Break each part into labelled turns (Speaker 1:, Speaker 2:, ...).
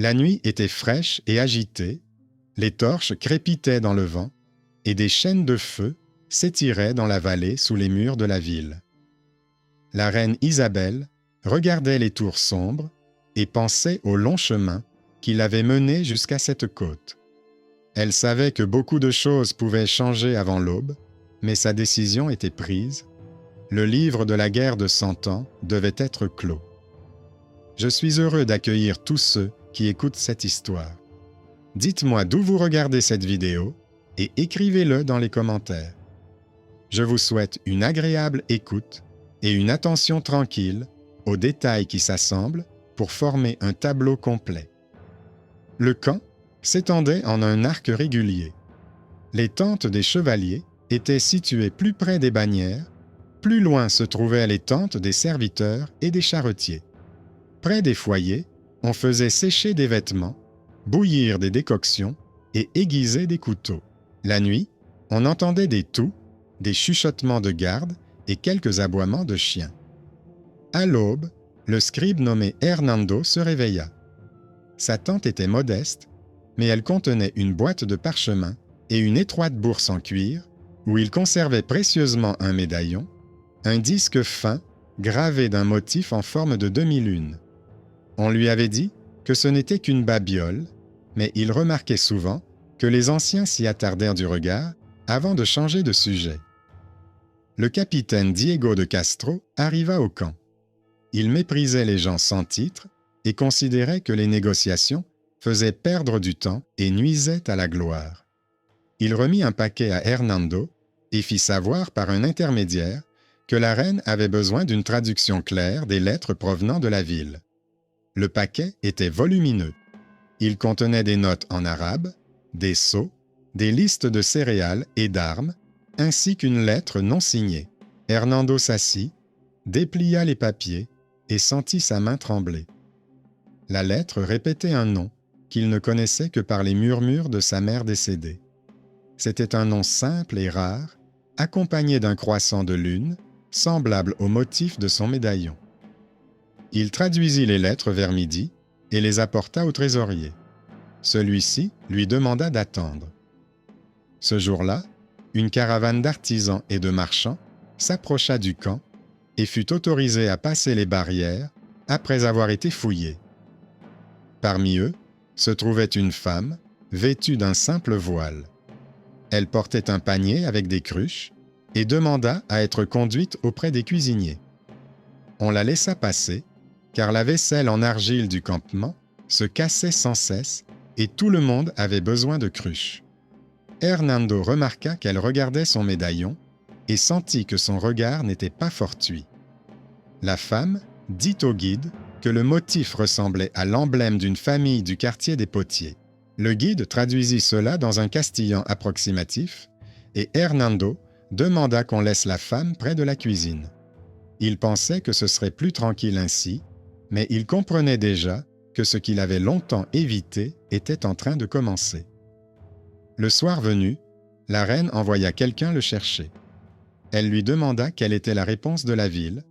Speaker 1: La nuit était fraîche et agitée, les torches crépitaient dans le vent, et des chaînes de feu s'étiraient dans la vallée sous les murs de la ville. La reine Isabelle regardait les tours sombres et pensait au long chemin qui l'avait menée jusqu'à cette côte. Elle savait que beaucoup de choses pouvaient changer avant l'aube, mais sa décision était prise. Le livre de la guerre de 100 ans devait être clos. Je suis heureux d'accueillir tous ceux qui écoutent cette histoire. Dites-moi d'où vous regardez cette vidéo et écrivez-le dans les commentaires. Je vous souhaite une agréable écoute et une attention tranquille aux détails qui s'assemblent pour former un tableau complet. Le camp s'étendait en un arc régulier. Les tentes des chevaliers étaient situées plus près des bannières, plus loin se trouvaient les tentes des serviteurs et des charretiers. Près des foyers, on faisait sécher des vêtements, bouillir des décoctions et aiguiser des couteaux. La nuit, on entendait des toux, des chuchotements de garde et quelques aboiements de chiens. À l'aube, le scribe nommé Hernando se réveilla. Sa tente était modeste, mais elle contenait une boîte de parchemin et une étroite bourse en cuir où il conservait précieusement un médaillon, un disque fin gravé d'un motif en forme de demi-lune. On lui avait dit que ce n'était qu'une babiole, mais il remarquait souvent que les anciens s'y attardèrent du regard avant de changer de sujet. Le capitaine Diego de Castro arriva au camp. Il méprisait les gens sans titre et considérait que les négociations faisaient perdre du temps et nuisaient à la gloire. Il remit un paquet à Hernando et fit savoir par un intermédiaire que la reine avait besoin d'une traduction claire des lettres provenant de la ville. Le paquet était volumineux. Il contenait des notes en arabe, des sceaux, des listes de céréales et d'armes, ainsi qu'une lettre non signée. Hernando s'assit, déplia les papiers et sentit sa main trembler. La lettre répétait un nom qu'il ne connaissait que par les murmures de sa mère décédée. C'était un nom simple et rare, accompagné d'un croissant de lune, semblable au motif de son médaillon. Il traduisit les lettres vers midi et les apporta au trésorier. Celui-ci lui demanda d'attendre. Ce jour-là, une caravane d'artisans et de marchands s'approcha du camp et fut autorisée à passer les barrières après avoir été fouillée. Parmi eux se trouvait une femme vêtue d'un simple voile. Elle portait un panier avec des cruches et demanda à être conduite auprès des cuisiniers. On la laissa passer, car la vaisselle en argile du campement se cassait sans cesse et tout le monde avait besoin de cruches. Hernando remarqua qu'elle regardait son médaillon et sentit que son regard n'était pas fortuit. La femme dit au guide que le motif ressemblait à l'emblème d'une famille du quartier des Potiers. Le guide traduisit cela dans un castillan approximatif et Hernando demanda qu'on laisse la femme près de la cuisine. Il pensait que ce serait plus tranquille ainsi, mais il comprenait déjà que ce qu'il avait longtemps évité était en train de commencer. Le soir venu, la reine envoya quelqu'un le chercher. Elle lui demanda quelle était la réponse de la ville.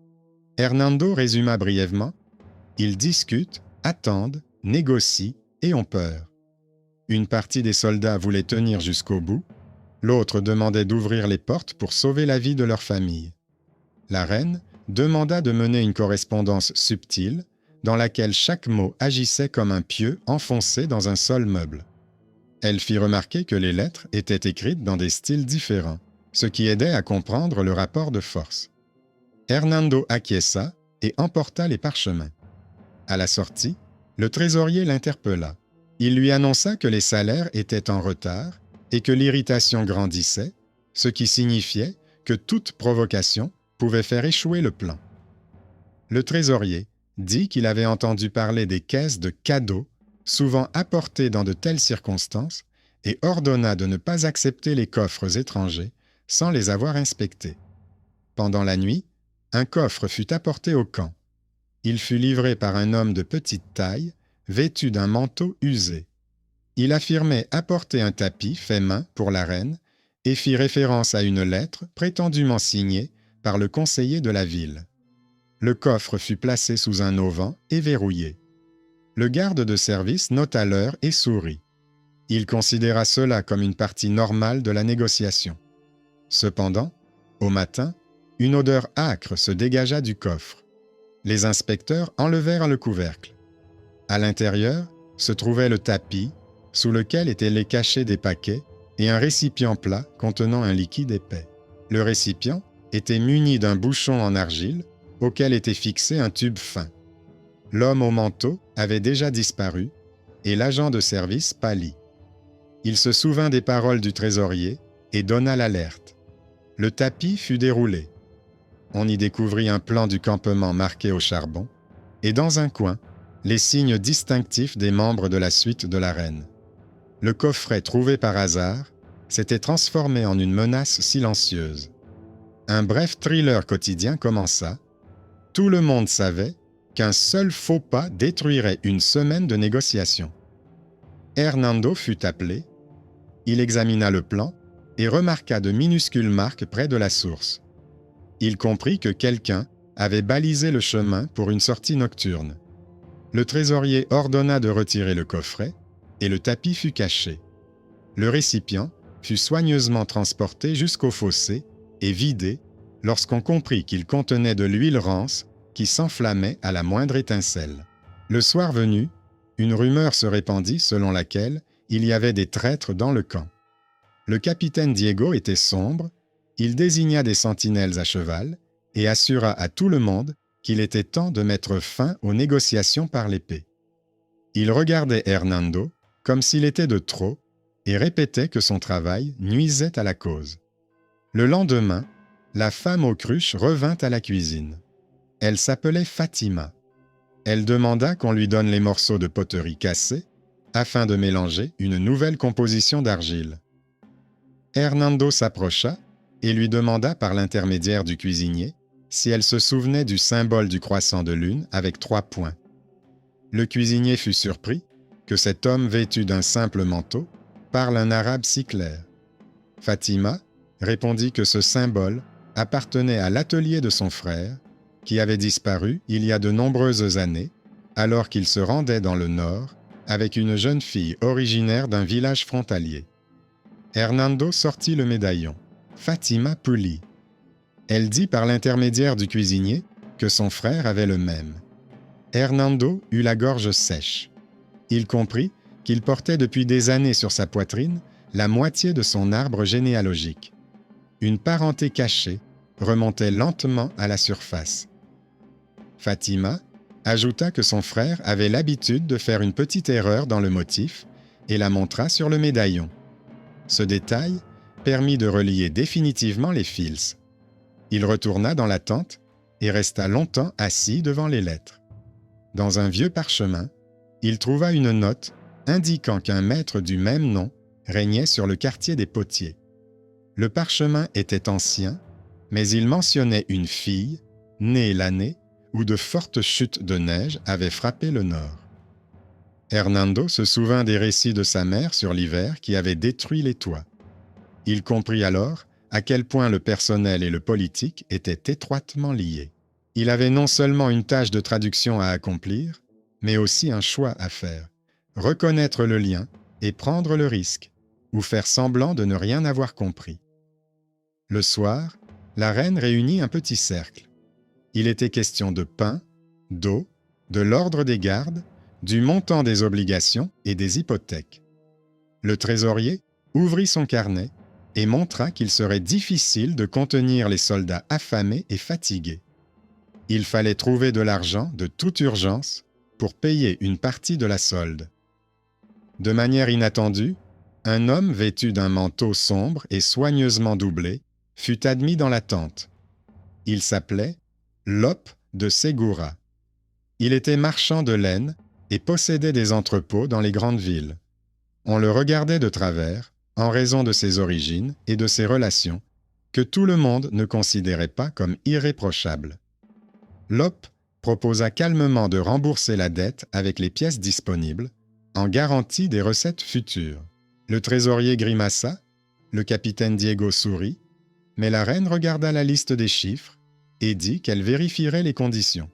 Speaker 1: Hernando résuma brièvement « Ils discutent, attendent, négocient et ont peur. » Une partie des soldats voulait tenir jusqu'au bout, l'autre demandait d'ouvrir les portes pour sauver la vie de leur famille. La reine demanda de mener une correspondance subtile dans laquelle chaque mot agissait comme un pieu enfoncé dans un sol meuble. Elle fit remarquer que les lettres étaient écrites dans des styles différents, ce qui aidait à comprendre le rapport de force. Hernando acquiesça et emporta les parchemins. À la sortie, le trésorier l'interpella. Il lui annonça que les salaires étaient en retard et que l'irritation grandissait, ce qui signifiait que toute provocation pouvait faire échouer le plan. Le trésorier dit qu'il avait entendu parler des caisses de cadeaux souvent apportées dans de telles circonstances et ordonna de ne pas accepter les coffres étrangers sans les avoir inspectés. Pendant la nuit, un coffre fut apporté au camp. Il fut livré par un homme de petite taille, vêtu d'un manteau usé. Il affirmait apporter un tapis fait main pour la reine et fit référence à une lettre prétendument signée par le conseiller de la ville. Le coffre fut placé sous un auvent et verrouillé. Le garde de service nota l'heure et sourit. Il considéra cela comme une partie normale de la négociation. Cependant, au matin, une odeur âcre se dégagea du coffre. Les inspecteurs enlevèrent le couvercle. À l'intérieur se trouvait le tapis, sous lequel étaient les cachets des paquets, et un récipient plat contenant un liquide épais. Le récipient était muni d'un bouchon en argile, auquel était fixé un tube fin. L'homme au manteau avait déjà disparu, et l'agent de service pâlit. Il se souvint des paroles du trésorier et donna l'alerte. Le tapis fut déroulé. On y découvrit un plan du campement marqué au charbon, et dans un coin, les signes distinctifs des membres de la suite de la reine. Le coffret trouvé par hasard s'était transformé en une menace silencieuse. Un bref thriller quotidien commença. Tout le monde savait qu'un seul faux pas détruirait une semaine de négociations. Hernando fut appelé. Il examina le plan et remarqua de minuscules marques près de la source. Il comprit que quelqu'un avait balisé le chemin pour une sortie nocturne. Le trésorier ordonna de retirer le coffret et le tapis fut caché. Le récipient fut soigneusement transporté jusqu'au fossé et vidé lorsqu'on comprit qu'il contenait de l'huile rance qui s'enflammait à la moindre étincelle. Le soir venu, une rumeur se répandit selon laquelle il y avait des traîtres dans le camp. Le capitaine Diego était sombre, il désigna des sentinelles à cheval et assura à tout le monde qu'il était temps de mettre fin aux négociations par l'épée. Il regardait Hernando comme s'il était de trop et répétait que son travail nuisait à la cause. Le lendemain, la femme aux cruches revint à la cuisine. Elle s'appelait Fatima. Elle demanda qu'on lui donne les morceaux de poterie cassés afin de mélanger une nouvelle composition d'argile. Hernando s'approcha et lui demanda par l'intermédiaire du cuisinier si elle se souvenait du symbole du croissant de lune avec 3 points. Le cuisinier fut surpris que cet homme vêtu d'un simple manteau parle un arabe si clair. Fatima répondit que ce symbole appartenait à l'atelier de son frère, qui avait disparu il y a de nombreuses années, alors qu'il se rendait dans le nord avec une jeune fille originaire d'un village frontalier. Hernando sortit le médaillon. Fatima pâlit. Elle dit par l'intermédiaire du cuisinier que son frère avait le même. Hernando eut la gorge sèche. Il comprit qu'il portait depuis des années sur sa poitrine la moitié de son arbre généalogique. Une parenté cachée remontait lentement à la surface. Fatima ajouta que son frère avait l'habitude de faire une petite erreur dans le motif et la montra sur le médaillon. Ce détail permit de relier définitivement les fils. Il retourna dans la tente et resta longtemps assis devant les lettres. Dans un vieux parchemin, il trouva une note indiquant qu'un maître du même nom régnait sur le quartier des Potiers. Le parchemin était ancien, mais il mentionnait une fille, née l'année où de fortes chutes de neige avaient frappé le nord. Hernando se souvint des récits de sa mère sur l'hiver qui avait détruit les toits. Il comprit alors à quel point le personnel et le politique étaient étroitement liés. Il avait non seulement une tâche de traduction à accomplir, mais aussi un choix à faire: reconnaître le lien et prendre le risque, ou faire semblant de ne rien avoir compris. Le soir, la reine réunit un petit cercle. Il était question de pain, d'eau, de l'ordre des gardes, du montant des obligations et des hypothèques. Le trésorier ouvrit son carnet et montra qu'il serait difficile de contenir les soldats affamés et fatigués. Il fallait trouver de l'argent de toute urgence pour payer une partie de la solde. De manière inattendue, un homme vêtu d'un manteau sombre et soigneusement doublé fut admis dans la tente. Il s'appelait Lope de Segura. Il était marchand de laine et possédait des entrepôts dans les grandes villes. On le regardait de travers, en raison de ses origines et de ses relations, que tout le monde ne considérait pas comme irréprochables. Lope proposa calmement de rembourser la dette avec les pièces disponibles, en garantie des recettes futures. Le trésorier grimaça, le capitaine Diego sourit, mais la reine regarda la liste des chiffres et dit qu'elle vérifierait les conditions.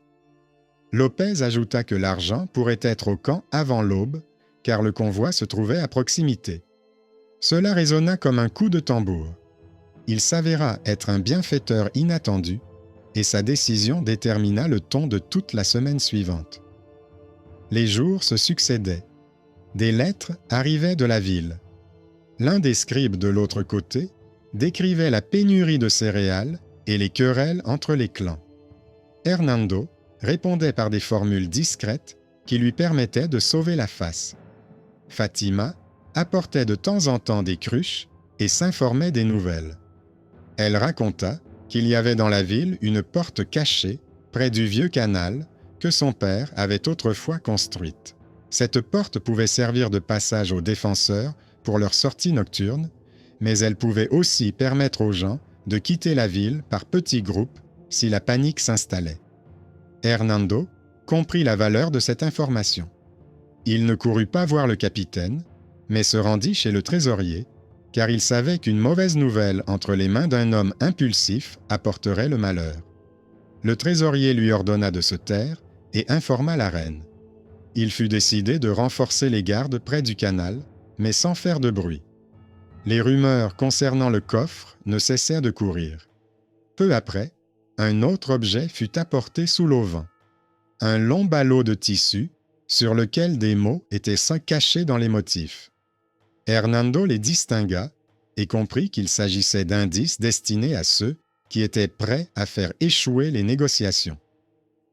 Speaker 1: Lopez ajouta que l'argent pourrait être au camp avant l'aube, car le convoi se trouvait à proximité. Cela résonna comme un coup de tambour. Il s'avéra être un bienfaiteur inattendu, et sa décision détermina le ton de toute la semaine suivante. Les jours se succédaient. Des lettres arrivaient de la ville. L'un des scribes de l'autre côté décrivait la pénurie de céréales et les querelles entre les clans. Hernando répondait par des formules discrètes qui lui permettaient de sauver la face. Fatima apportait de temps en temps des cruches et s'informait des nouvelles. Elle raconta qu'il y avait dans la ville une porte cachée près du vieux canal que son père avait autrefois construite. Cette porte pouvait servir de passage aux défenseurs pour leur sortie nocturne, mais elle pouvait aussi permettre aux gens de quitter la ville par petits groupes si la panique s'installait. Hernando comprit la valeur de cette information. Il ne courut pas voir le capitaine, mais se rendit chez le trésorier, car il savait qu'une mauvaise nouvelle entre les mains d'un homme impulsif apporterait le malheur. Le trésorier lui ordonna de se taire et informa la reine. Il fut décidé de renforcer les gardes près du canal, mais sans faire de bruit. Les rumeurs concernant le coffre ne cessèrent de courir. Peu après, un autre objet fut apporté sous l'auvent. Un long ballot de tissu sur lequel des mots étaient cachés dans les motifs. Hernando les distingua et comprit qu'il s'agissait d'indices destinés à ceux qui étaient prêts à faire échouer les négociations.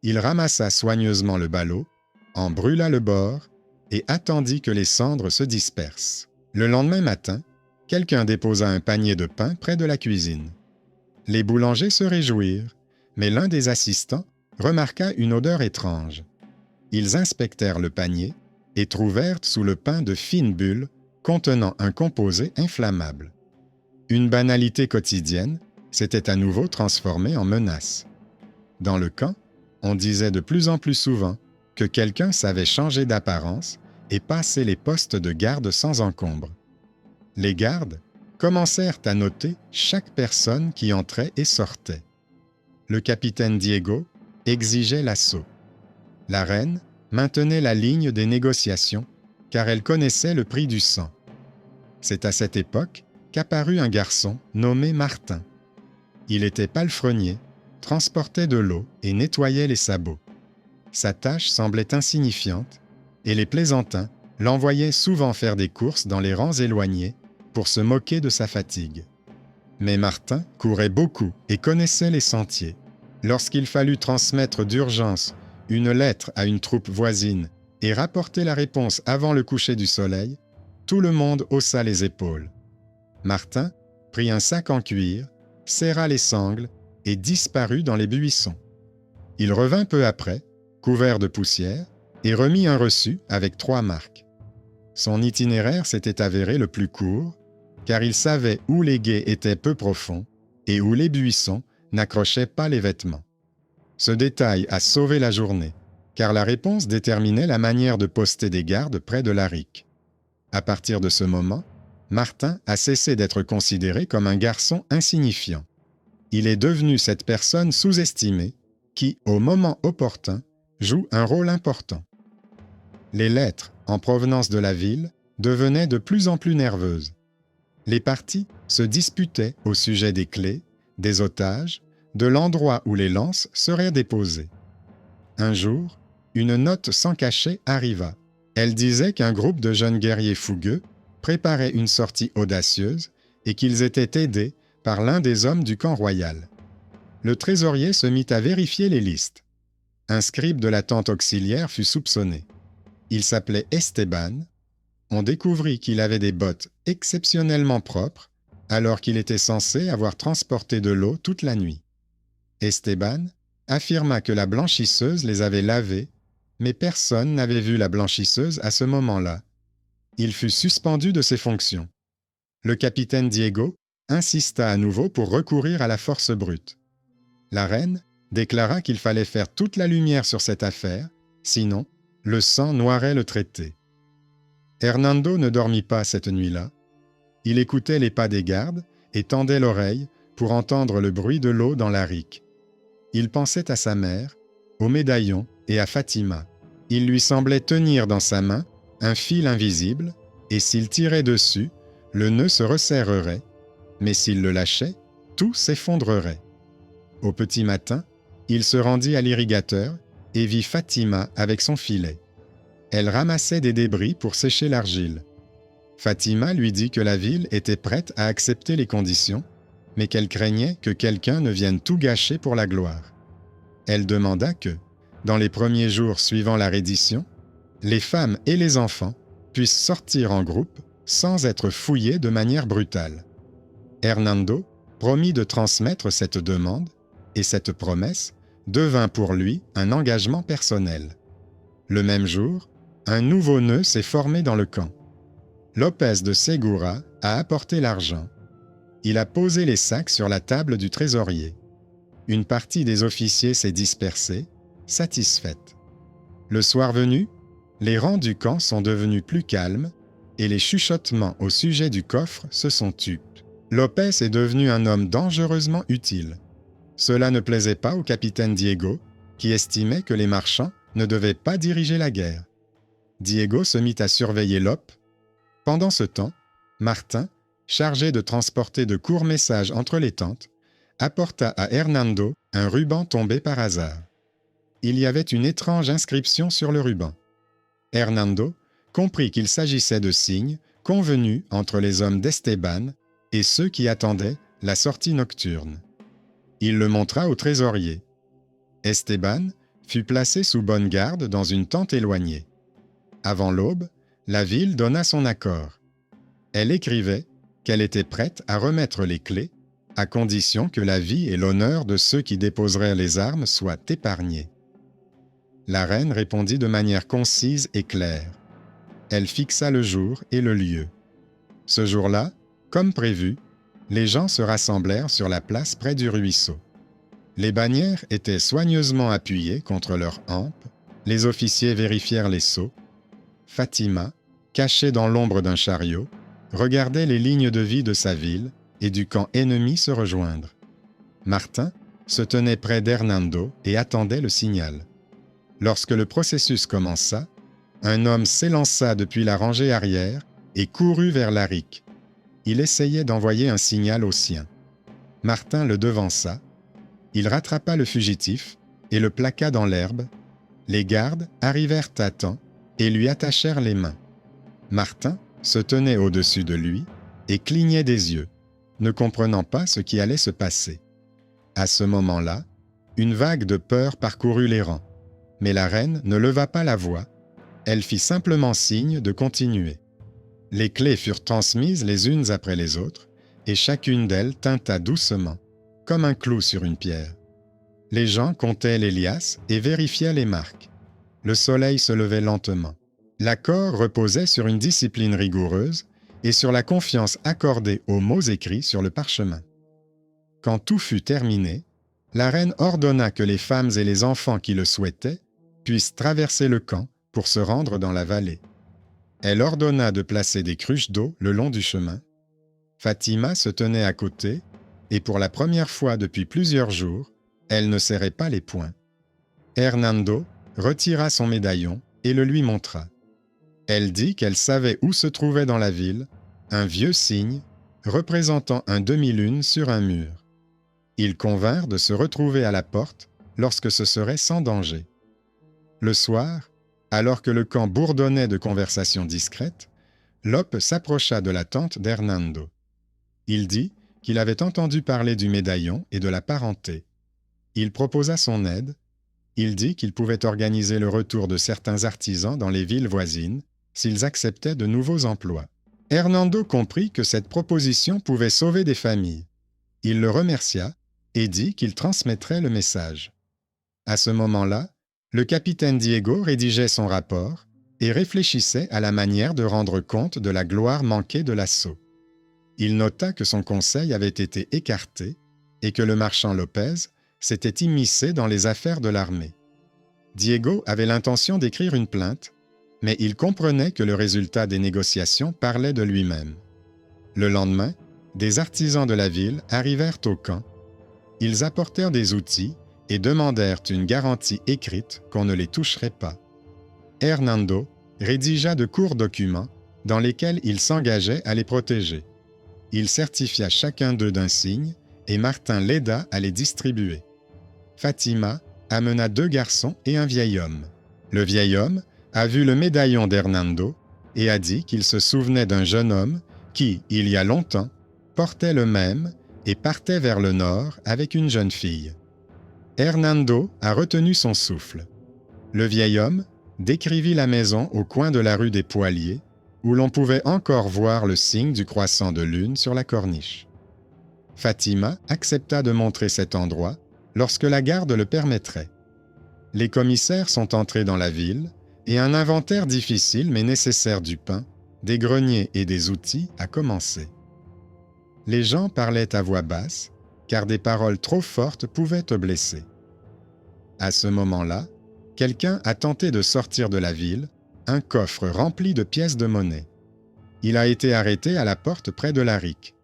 Speaker 1: Il ramassa soigneusement le ballot, en brûla le bord et attendit que les cendres se dispersent. Le lendemain matin, quelqu'un déposa un panier de pain près de la cuisine. Les boulangers se réjouirent, mais l'un des assistants remarqua une odeur étrange. Ils inspectèrent le panier et trouvèrent sous le pain de fines bulles contenant un composé inflammable. Une banalité quotidienne s'était à nouveau transformée en menace. Dans le camp, on disait de plus en plus souvent que quelqu'un savait changer d'apparence et passer les postes de garde sans encombre. Les gardes commencèrent à noter chaque personne qui entrait et sortait. Le capitaine Diego exigeait l'assaut. La reine maintenait la ligne des négociations, car elle connaissait le prix du sang. C'est à cette époque qu'apparut un garçon nommé Martin. Il était palefrenier, transportait de l'eau et nettoyait les sabots. Sa tâche semblait insignifiante, et les plaisantins l'envoyaient souvent faire des courses dans les rangs éloignés pour se moquer de sa fatigue. Mais Martin courait beaucoup et connaissait les sentiers. Lorsqu'il fallut transmettre d'urgence une lettre à une troupe voisine et rapporter la réponse avant le coucher du soleil, tout le monde haussa les épaules. Martin prit un sac en cuir, serra les sangles et disparut dans les buissons. Il revint peu après, couvert de poussière, et remit un reçu avec 3 marques. Son itinéraire s'était avéré le plus court, car il savait où les gués étaient peu profonds et où les buissons n'accrochaient pas les vêtements. Ce détail a sauvé la journée, car la réponse déterminait la manière de poster des gardes près de la rique. À partir de ce moment, Martin a cessé d'être considéré comme un garçon insignifiant. Il est devenu cette personne sous-estimée qui, au moment opportun, joue un rôle important. Les lettres, en provenance de la ville, devenaient de plus en plus nerveuses. Les parties se disputaient au sujet des clés, des otages, de l'endroit où les lances seraient déposées. Un jour, une note sans cachet arriva. Elle disait qu'un groupe de jeunes guerriers fougueux préparait une sortie audacieuse et qu'ils étaient aidés par l'un des hommes du camp royal. Le trésorier se mit à vérifier les listes. Un scribe de la tente auxiliaire fut soupçonné. Il s'appelait Esteban. On découvrit qu'il avait des bottes exceptionnellement propres, alors qu'il était censé avoir transporté de l'eau toute la nuit. Esteban affirma que la blanchisseuse les avait lavées, mais personne n'avait vu la blanchisseuse à ce moment-là. Il fut suspendu de ses fonctions. Le capitaine Diego insista à nouveau pour recourir à la force brute. La reine déclara qu'il fallait faire toute la lumière sur cette affaire, sinon le sang noierait le traité. Hernando ne dormit pas cette nuit-là. Il écoutait les pas des gardes et tendait l'oreille pour entendre le bruit de l'eau dans la rique. Il pensait à sa mère, au médaillon et à Fatima. Il lui semblait tenir dans sa main un fil invisible, et s'il tirait dessus, le nœud se resserrerait, mais s'il le lâchait, tout s'effondrerait. Au petit matin, il se rendit à l'irrigateur et vit Fatima avec son filet. Elle ramassait des débris pour sécher l'argile. Fatima lui dit que la ville était prête à accepter les conditions, mais qu'elle craignait que quelqu'un ne vienne tout gâcher pour la gloire. Elle demanda que, dans les premiers jours suivant la reddition, les femmes et les enfants puissent sortir en groupe sans être fouillés de manière brutale. Hernando promit de transmettre cette demande, et cette promesse devint pour lui un engagement personnel. Le même jour, un nouveau nœud s'est formé dans le camp. López de Segura a apporté l'argent. Il a posé les sacs sur la table du trésorier. Une partie des officiers s'est dispersée, satisfaite. Le soir venu, les rangs du camp sont devenus plus calmes et les chuchotements au sujet du coffre se sont tus. López est devenu un homme dangereusement utile. Cela ne plaisait pas au capitaine Diego, qui estimait que les marchands ne devaient pas diriger la guerre. Diego se mit à surveiller Lope. Pendant ce temps, Martin, chargé de transporter de courts messages entre les tentes, apporta à Hernando un ruban tombé par hasard. Il y avait une étrange inscription sur le ruban. Hernando comprit qu'il s'agissait de signes convenus entre les hommes d'Esteban et ceux qui attendaient la sortie nocturne. Il le montra au trésorier. Esteban fut placé sous bonne garde dans une tente éloignée. Avant l'aube, la ville donna son accord. Elle écrivait qu'elle était prête à remettre les clés, à condition que la vie et l'honneur de ceux qui déposeraient les armes soient épargnés. La reine répondit de manière concise et claire. Elle fixa le jour et le lieu. Ce jour-là, comme prévu, les gens se rassemblèrent sur la place près du ruisseau. Les bannières étaient soigneusement appuyées contre leurs hampes, les officiers vérifièrent les sceaux. Fatima, cachée dans l'ombre d'un chariot, regardait les lignes de vie de sa ville et du camp ennemi se rejoindre. Martin se tenait près d'Hernando et attendait le signal. Lorsque le processus commença, un homme s'élança depuis la rangée arrière et courut vers l'Aric. Il essayait d'envoyer un signal aux siens. Martin le devança. Il rattrapa le fugitif et le plaqua dans l'herbe. Les gardes arrivèrent à temps et lui attachèrent les mains. Martin se tenait au-dessus de lui et clignait des yeux, ne comprenant pas ce qui allait se passer. À ce moment-là, une vague de peur parcourut les rangs, mais la reine ne leva pas la voix, elle fit simplement signe de continuer. Les clés furent transmises les unes après les autres, et chacune d'elles tinta doucement, comme un clou sur une pierre. Les gens comptaient les liasses et vérifiaient les marques. Le soleil se levait lentement. L'accord reposait sur une discipline rigoureuse et sur la confiance accordée aux mots écrits sur le parchemin. Quand tout fut terminé, la reine ordonna que les femmes et les enfants qui le souhaitaient puissent traverser le camp pour se rendre dans la vallée. Elle ordonna de placer des cruches d'eau le long du chemin. Fatima se tenait à côté, et pour la première fois depuis plusieurs jours, elle ne serrait pas les poings. Hernando retira son médaillon et le lui montra. Elle dit qu'elle savait où se trouvait dans la ville un vieux signe représentant un demi-lune sur un mur. Ils convinrent de se retrouver à la porte lorsque ce serait sans danger. Le soir, alors que le camp bourdonnait de conversations discrètes, Lope s'approcha de la tente d'Hernando. Il dit qu'il avait entendu parler du médaillon et de la parenté. Il proposa son aide. Il dit qu'il pouvait organiser le retour de certains artisans dans les villes voisines s'ils acceptaient de nouveaux emplois. Hernando comprit que cette proposition pouvait sauver des familles. Il le remercia et dit qu'il transmettrait le message. À ce moment-là, le capitaine Diego rédigeait son rapport et réfléchissait à la manière de rendre compte de la gloire manquée de l'assaut. Il nota que son conseil avait été écarté et que le marchand López s'était immiscé dans les affaires de l'armée. Diego avait l'intention d'écrire une plainte, mais il comprenait que le résultat des négociations parlait de lui-même. Le lendemain, des artisans de la ville arrivèrent au camp. Ils apportèrent des outils et demandèrent une garantie écrite qu'on ne les toucherait pas. Hernando rédigea de courts documents dans lesquels il s'engageait à les protéger. Il certifia chacun d'eux d'un signe et Martin l'aida à les distribuer. Fatima amena 2 garçons et un vieil homme. Le vieil homme a vu le médaillon d'Hernando et a dit qu'il se souvenait d'un jeune homme qui, il y a longtemps, portait le même et partait vers le nord avec une jeune fille. Hernando a retenu son souffle. Le vieil homme décrivit la maison au coin de la rue des Poiliers, où l'on pouvait encore voir le signe du croissant de lune sur la corniche. Fatima accepta de montrer cet endroit lorsque la garde le permettrait. Les commissaires sont entrés dans la ville et un inventaire difficile mais nécessaire du pain, des greniers et des outils a commencé. Les gens parlaient à voix basse, car des paroles trop fortes pouvaient te blesser. À ce moment-là, quelqu'un a tenté de sortir de la ville un coffre rempli de pièces de monnaie. Il a été arrêté à la porte près de la rique.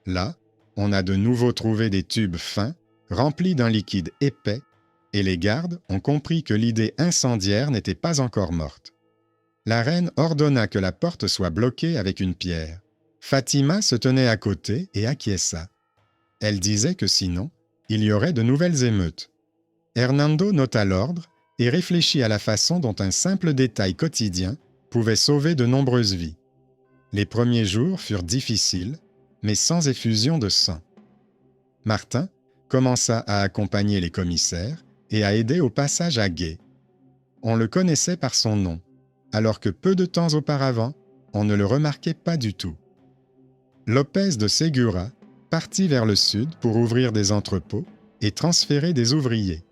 Speaker 1: Là, on a de nouveau trouvé des tubes fins, remplis d'un liquide épais, et les gardes ont compris que l'idée incendiaire n'était pas encore morte. La reine ordonna que la porte soit bloquée avec une pierre. Fatima se tenait à côté et acquiesça. Elle disait que sinon, il y aurait de nouvelles émeutes. Hernando nota l'ordre et réfléchit à la façon dont un simple détail quotidien pouvait sauver de nombreuses vies. Les premiers jours furent difficiles, mais sans effusion de sang. Martin commença à accompagner les commissaires et à aider au passage à gué. On le connaissait par son nom, alors que peu de temps auparavant, on ne le remarquait pas du tout. Lopez de Segura partit vers le sud pour ouvrir des entrepôts et transférer des ouvriers.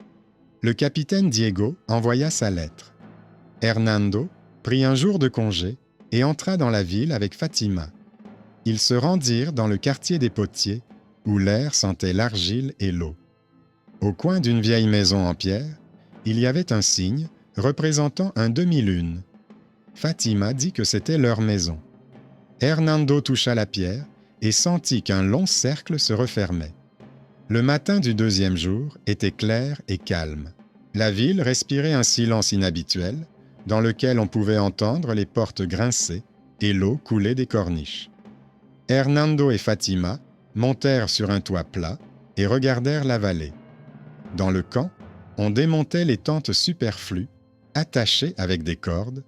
Speaker 1: Le capitaine Diego envoya sa lettre. Hernando prit un jour de congé et entra dans la ville avec Fatima. Ils se rendirent dans le quartier des potiers, où l'air sentait l'argile et l'eau. Au coin d'une vieille maison en pierre, il y avait un signe représentant un demi-lune. Fatima dit que c'était leur maison. Hernando toucha la pierre et sentit qu'un long cercle se refermait. Le matin du 2e jour était clair et calme. La ville respirait un silence inhabituel, dans lequel on pouvait entendre les portes grincer et l'eau couler des corniches. Hernando et Fatima montèrent sur un toit plat et regardèrent la vallée. Dans le camp, on démontait les tentes superflues, attachées avec des cordes.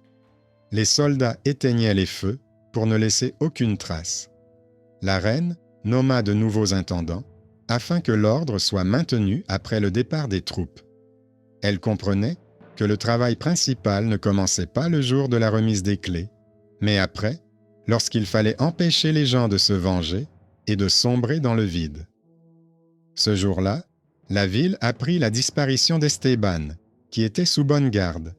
Speaker 1: Les soldats éteignaient les feux pour ne laisser aucune trace. La reine nomma de nouveaux intendants afin que l'ordre soit maintenu après le départ des troupes. Elle comprenait que le travail principal ne commençait pas le jour de la remise des clés, mais après, lorsqu'il fallait empêcher les gens de se venger et de sombrer dans le vide. Ce jour-là, la ville apprit la disparition d'Esteban, qui était sous bonne garde.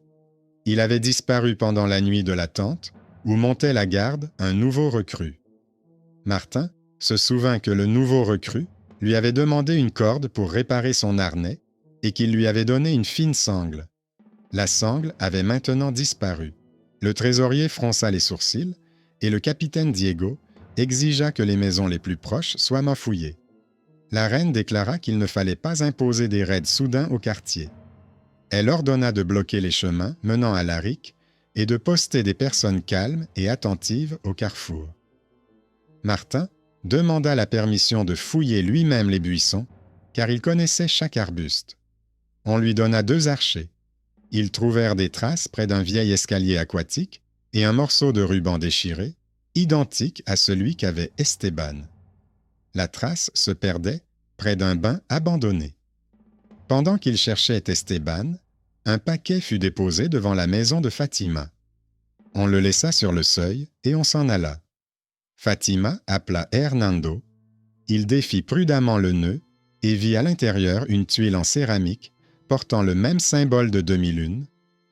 Speaker 1: Il avait disparu pendant la nuit de l'attente, où montait la garde un nouveau recrue. Martin se souvint que le nouveau recrue lui avait demandé une corde pour réparer son harnais et qu'il lui avait donné une fine sangle. La sangle avait maintenant disparu. Le trésorier fronça les sourcils et le capitaine Diego exigea que les maisons les plus proches soient mafouillées. La reine déclara qu'il ne fallait pas imposer des raids soudains au quartier. Elle ordonna de bloquer les chemins menant à la rique et de poster des personnes calmes et attentives au carrefour. Martin demanda la permission de fouiller lui-même les buissons, car il connaissait chaque arbuste. On lui donna 2 archers. Ils trouvèrent des traces près d'un vieil escalier aquatique et un morceau de ruban déchiré, identique à celui qu'avait Esteban. La trace se perdait près d'un bain abandonné. Pendant qu'il cherchait Esteban, un paquet fut déposé devant la maison de Fatima. On le laissa sur le seuil et on s'en alla. Fatima appela Hernando. Il défit prudemment le nœud et vit à l'intérieur une tuile en céramique portant le même symbole de demi-lune,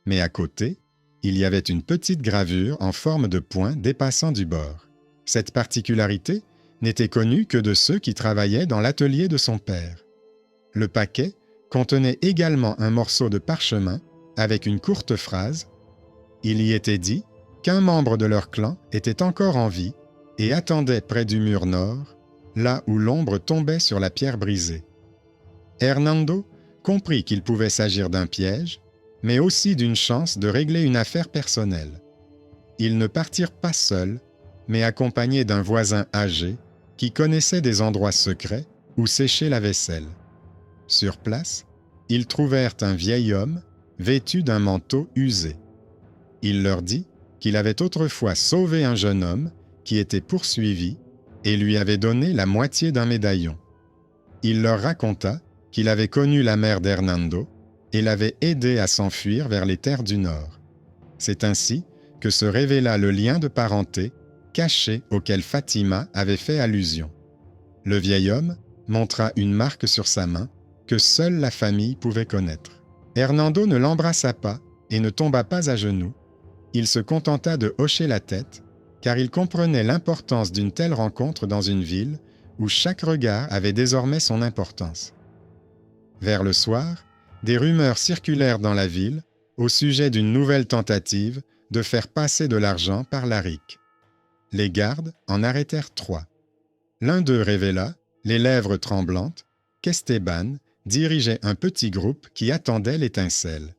Speaker 1: mais à côté, il y avait une petite gravure en forme de point dépassant du bord. Cette particularité n'était connue que de ceux qui travaillaient dans l'atelier de son père. Le paquet contenait également un morceau de parchemin avec une courte phrase. Il y était dit qu'un membre de leur clan était encore en vie et attendait près du mur nord, là où l'ombre tombait sur la pierre brisée. Hernando comprit qu'il pouvait s'agir d'un piège, mais aussi d'une chance de régler une affaire personnelle. Ils ne partirent pas seuls, mais accompagnés d'un voisin âgé qui connaissait des endroits secrets où sécher la vaisselle. Sur place, ils trouvèrent un vieil homme vêtu d'un manteau usé. Il leur dit qu'il avait autrefois sauvé un jeune homme qui était poursuivi et lui avait donné la moitié d'un médaillon. Il leur raconta qu'il avait connu la mère d'Hernando et l'avait aidé à s'enfuir vers les terres du Nord. C'est ainsi que se révéla le lien de parenté caché auquel Fatima avait fait allusion. Le vieil homme montra une marque sur sa main que seule la famille pouvait connaître. Hernando ne l'embrassa pas et ne tomba pas à genoux. Il se contenta de hocher la tête, car il comprenait l'importance d'une telle rencontre dans une ville où chaque regard avait désormais son importance. Vers le soir, des rumeurs circulèrent dans la ville au sujet d'une nouvelle tentative de faire passer de l'argent par l'ARIC. Les gardes en arrêtèrent 3. L'un d'eux révéla, les lèvres tremblantes, qu'Esteban dirigeait un petit groupe qui attendait l'étincelle.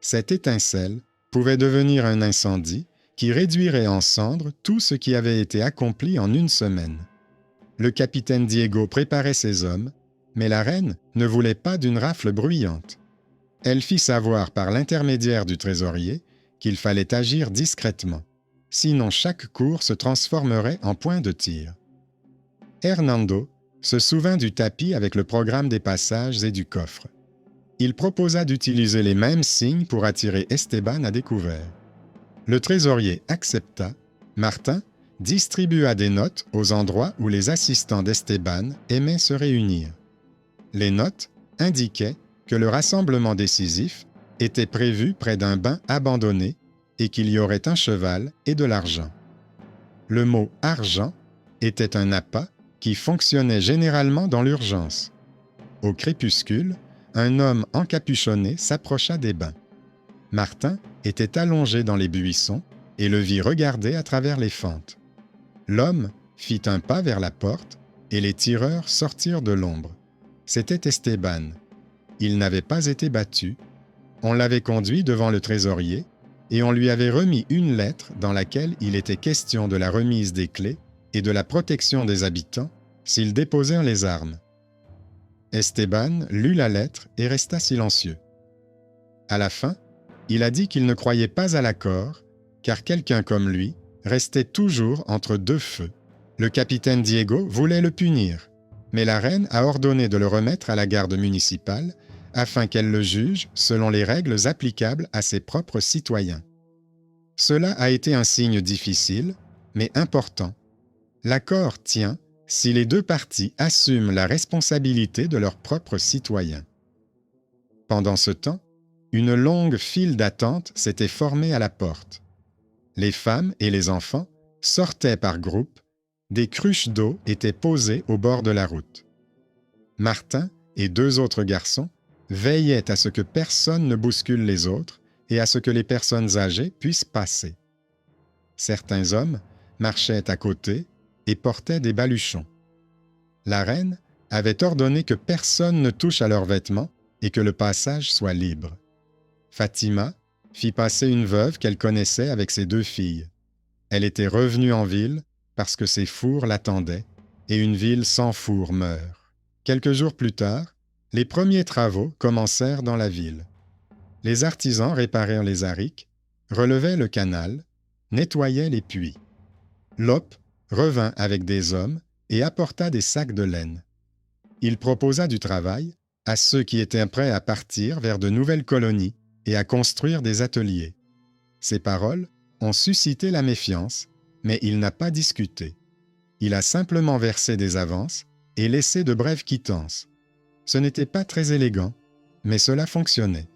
Speaker 1: Cette étincelle pouvait devenir un incendie qui réduirait en cendres tout ce qui avait été accompli en une semaine. Le capitaine Diego préparait ses hommes, mais la reine ne voulait pas d'une rafle bruyante. Elle fit savoir par l'intermédiaire du trésorier qu'il fallait agir discrètement, sinon chaque cour se transformerait en point de tir. Hernando se souvint du tapis avec le programme des passages et du coffre. Il proposa d'utiliser les mêmes signes pour attirer Esteban à découvert. Le trésorier accepta. Martin distribua des notes aux endroits où les assistants d'Esteban aimaient se réunir. Les notes indiquaient que le rassemblement décisif était prévu près d'un bain abandonné et qu'il y aurait un cheval et de l'argent. Le mot « argent » était un appât qui fonctionnait généralement dans l'urgence. Au crépuscule, un homme encapuchonné s'approcha des bains. Martin était allongé dans les buissons et le vit regarder à travers les fentes. L'homme fit un pas vers la porte et les tireurs sortirent de l'ombre. C'était Esteban. Il n'avait pas été battu. On l'avait conduit devant le trésorier et on lui avait remis une lettre dans laquelle il était question de la remise des clés et de la protection des habitants s'ils déposèrent les armes. Esteban lut la lettre et resta silencieux. À la fin, il a dit qu'il ne croyait pas à l'accord, car quelqu'un comme lui restait toujours entre deux feux. Le capitaine Diego voulait le punir, mais la reine a ordonné de le remettre à la garde municipale afin qu'elle le juge selon les règles applicables à ses propres citoyens. Cela a été un signe difficile, mais important. L'accord tient si les deux parties assument la responsabilité de leurs propres citoyens. Pendant ce temps, une longue file d'attente s'était formée à la porte. Les femmes et les enfants sortaient par groupes, des cruches d'eau étaient posées au bord de la route. Martin et 2 autres garçons veillaient à ce que personne ne bouscule les autres et à ce que les personnes âgées puissent passer. Certains hommes marchaient à côté et portaient des baluchons. La reine avait ordonné que personne ne touche à leurs vêtements et que le passage soit libre. Fatima fit passer une veuve qu'elle connaissait avec ses 2 filles. Elle était revenue en ville parce que ses fours l'attendaient, et une ville sans four meurt. Quelques jours plus tard, les premiers travaux commencèrent dans la ville. Les artisans réparèrent les arics, relevaient le canal, nettoyaient les puits. Lope revint avec des hommes et apporta des sacs de laine. Il proposa du travail à ceux qui étaient prêts à partir vers de nouvelles colonies et à construire des ateliers. Ces paroles ont suscité la méfiance, mais il n'a pas discuté. Il a simplement versé des avances et laissé de brèves quittances. Ce n'était pas très élégant, mais cela fonctionnait.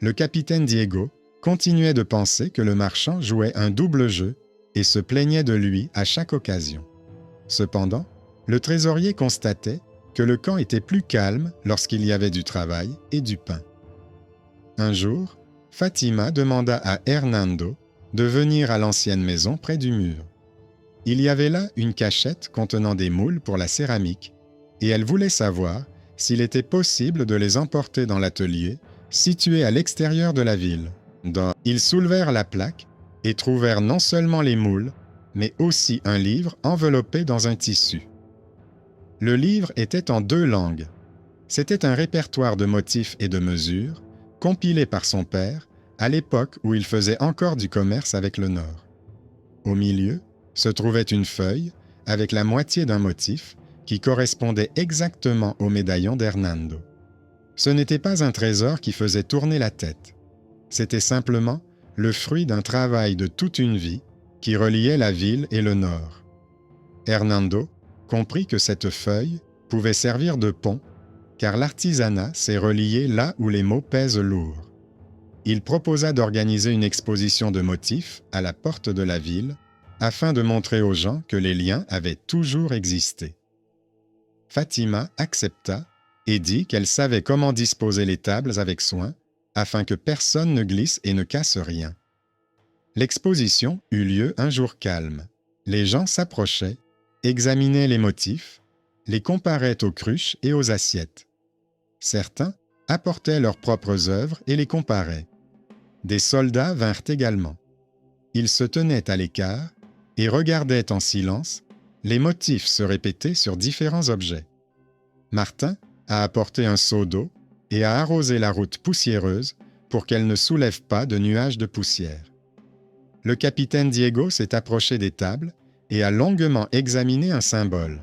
Speaker 1: Le capitaine Diego continuait de penser que le marchand jouait un double jeu et se plaignait de lui à chaque occasion. Cependant, le trésorier constatait que le camp était plus calme lorsqu'il y avait du travail et du pain. Un jour, Fatima demanda à Hernando de venir à l'ancienne maison près du mur. Il y avait là une cachette contenant des moules pour la céramique, et elle voulait savoir s'il était possible de les emporter dans l'atelier, situé à l'extérieur de la ville. Ils soulevèrent la plaque et trouvèrent non seulement les moules, mais aussi un livre enveloppé dans un tissu. Le livre était en 2 langues. C'était un répertoire de motifs et de mesures, compilé par son père, à l'époque où il faisait encore du commerce avec le Nord. Au milieu se trouvait une feuille avec la moitié d'un motif qui correspondait exactement au médaillon d'Hernando. Ce n'était pas un trésor qui faisait tourner la tête. C'était simplement le fruit d'un travail de toute une vie qui reliait la ville et le Nord. Hernando comprit que cette feuille pouvait servir de pont, car l'artisanat s'est relié là où les mots pèsent lourd. Il proposa d'organiser une exposition de motifs à la porte de la ville, afin de montrer aux gens que les liens avaient toujours existé. Fatima accepta et dit qu'elle savait comment disposer les tables avec soin, afin que personne ne glisse et ne casse rien. L'exposition eut lieu un jour calme. Les gens s'approchaient, examinaient les motifs, les comparaient aux cruches et aux assiettes. Certains apportaient leurs propres œuvres et les comparaient. Des soldats vinrent également. Ils se tenaient à l'écart et regardaient en silence les motifs se répéter sur différents objets. Martin a apporté un seau d'eau et a arrosé la route poussiéreuse pour qu'elle ne soulève pas de nuages de poussière. Le capitaine Diego s'est approché des tables et a longuement examiné un symbole.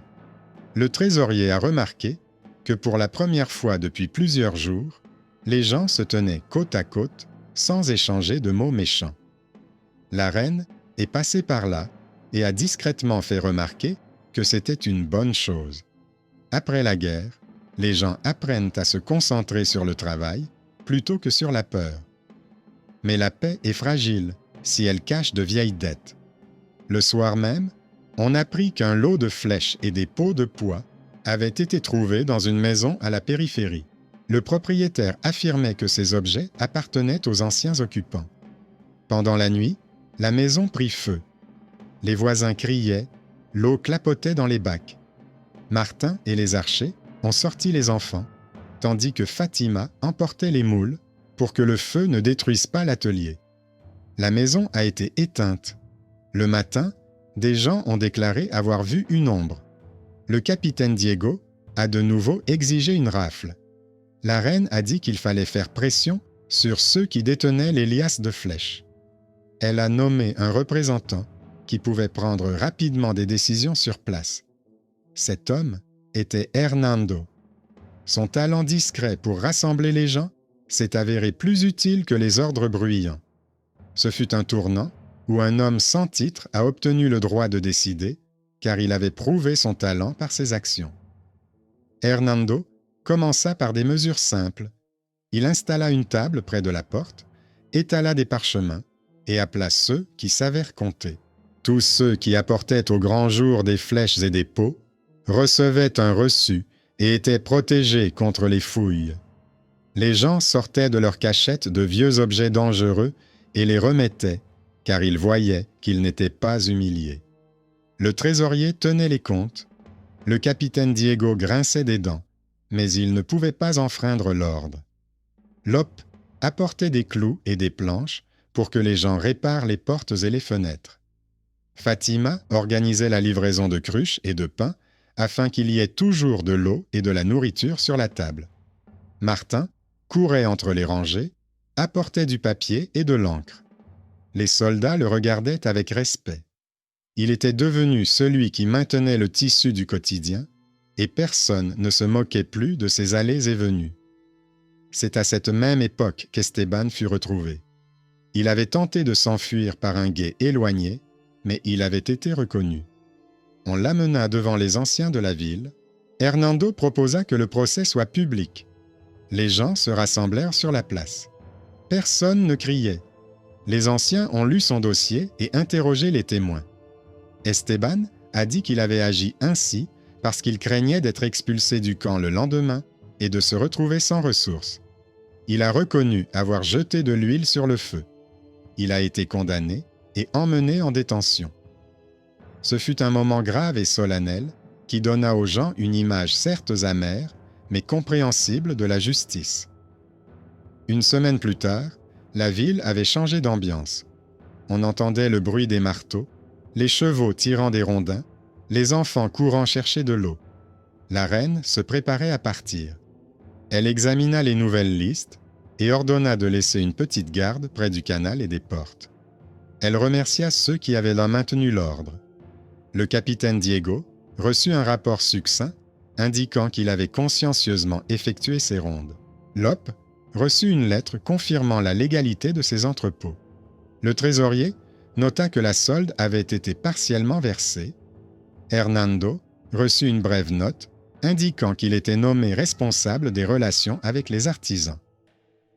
Speaker 1: Le trésorier a remarqué que pour la première fois depuis plusieurs jours, les gens se tenaient côte à côte sans échanger de mots méchants. La reine est passée par là et a discrètement fait remarquer que c'était une bonne chose. Après la guerre, les gens apprennent à se concentrer sur le travail plutôt que sur la peur. Mais la paix est fragile si elle cache de vieilles dettes. Le soir même, on apprit qu'un lot de flèches et des pots de pois avaient été trouvés dans une maison à la périphérie. Le propriétaire affirmait que ces objets appartenaient aux anciens occupants. Pendant la nuit, la maison prit feu. Les voisins criaient, l'eau clapotait dans les bacs. Martin et les archers ont sorti les enfants, tandis que Fatima emportait les moules pour que le feu ne détruise pas l'atelier. La maison a été éteinte. Le matin, des gens ont déclaré avoir vu une ombre. Le capitaine Diego a de nouveau exigé une rafle. La reine a dit qu'il fallait faire pression sur ceux qui détenaient les liasses de flèches. Elle a nommé un représentant qui pouvait prendre rapidement des décisions sur place. Cet homme était Hernando. Son talent discret pour rassembler les gens s'est avéré plus utile que les ordres bruyants. Ce fut un tournant où un homme sans titre a obtenu le droit de décider, car il avait prouvé son talent par ses actions. Hernando commença par des mesures simples. Il installa une table près de la porte, étala des parchemins et appela ceux qui savaient compter. Tous ceux qui apportaient au grand jour des flèches et des pots recevaient un reçu et étaient protégés contre les fouilles. Les gens sortaient de leurs cachettes de vieux objets dangereux et les remettaient, car ils voyaient qu'ils n'étaient pas humiliés. Le trésorier tenait les comptes. Le capitaine Diego grinçait des dents, mais il ne pouvait pas enfreindre l'ordre. Lope apportait des clous et des planches pour que les gens réparent les portes et les fenêtres. Fatima organisait la livraison de cruches et de pain afin qu'il y ait toujours de l'eau et de la nourriture sur la table. Martin courait entre les rangées, apportait du papier et de l'encre. Les soldats le regardaient avec respect. Il était devenu celui qui maintenait le tissu du quotidien et personne ne se moquait plus de ses allées et venues. C'est à cette même époque qu'Esteban fut retrouvé. Il avait tenté de s'enfuir par un gué éloigné, mais il avait été reconnu. On l'amena devant les anciens de la ville. Hernando proposa que le procès soit public. Les gens se rassemblèrent sur la place. Personne ne criait. Les anciens ont lu son dossier et interrogé les témoins. Esteban a dit qu'il avait agi ainsi parce qu'il craignait d'être expulsé du camp le lendemain et de se retrouver sans ressources. Il a reconnu avoir jeté de l'huile sur le feu. Il a été condamné et emmené en détention. Ce fut un moment grave et solennel qui donna aux gens une image certes amère, mais compréhensible de la justice. Une semaine plus tard, la ville avait changé d'ambiance. On entendait le bruit des marteaux, les chevaux tirant des rondins, les enfants courant chercher de l'eau. La reine se préparait à partir. Elle examina les nouvelles listes et ordonna de laisser une petite garde près du canal et des portes. Elle remercia ceux qui avaient là maintenu l'ordre. Le capitaine Diego reçut un rapport succinct indiquant qu'il avait consciencieusement effectué ses rondes. Lope reçut une lettre confirmant la légalité de ses entrepôts. Le trésorier nota que la solde avait été partiellement versée. Hernando reçut une brève note indiquant qu'il était nommé responsable des relations avec les artisans.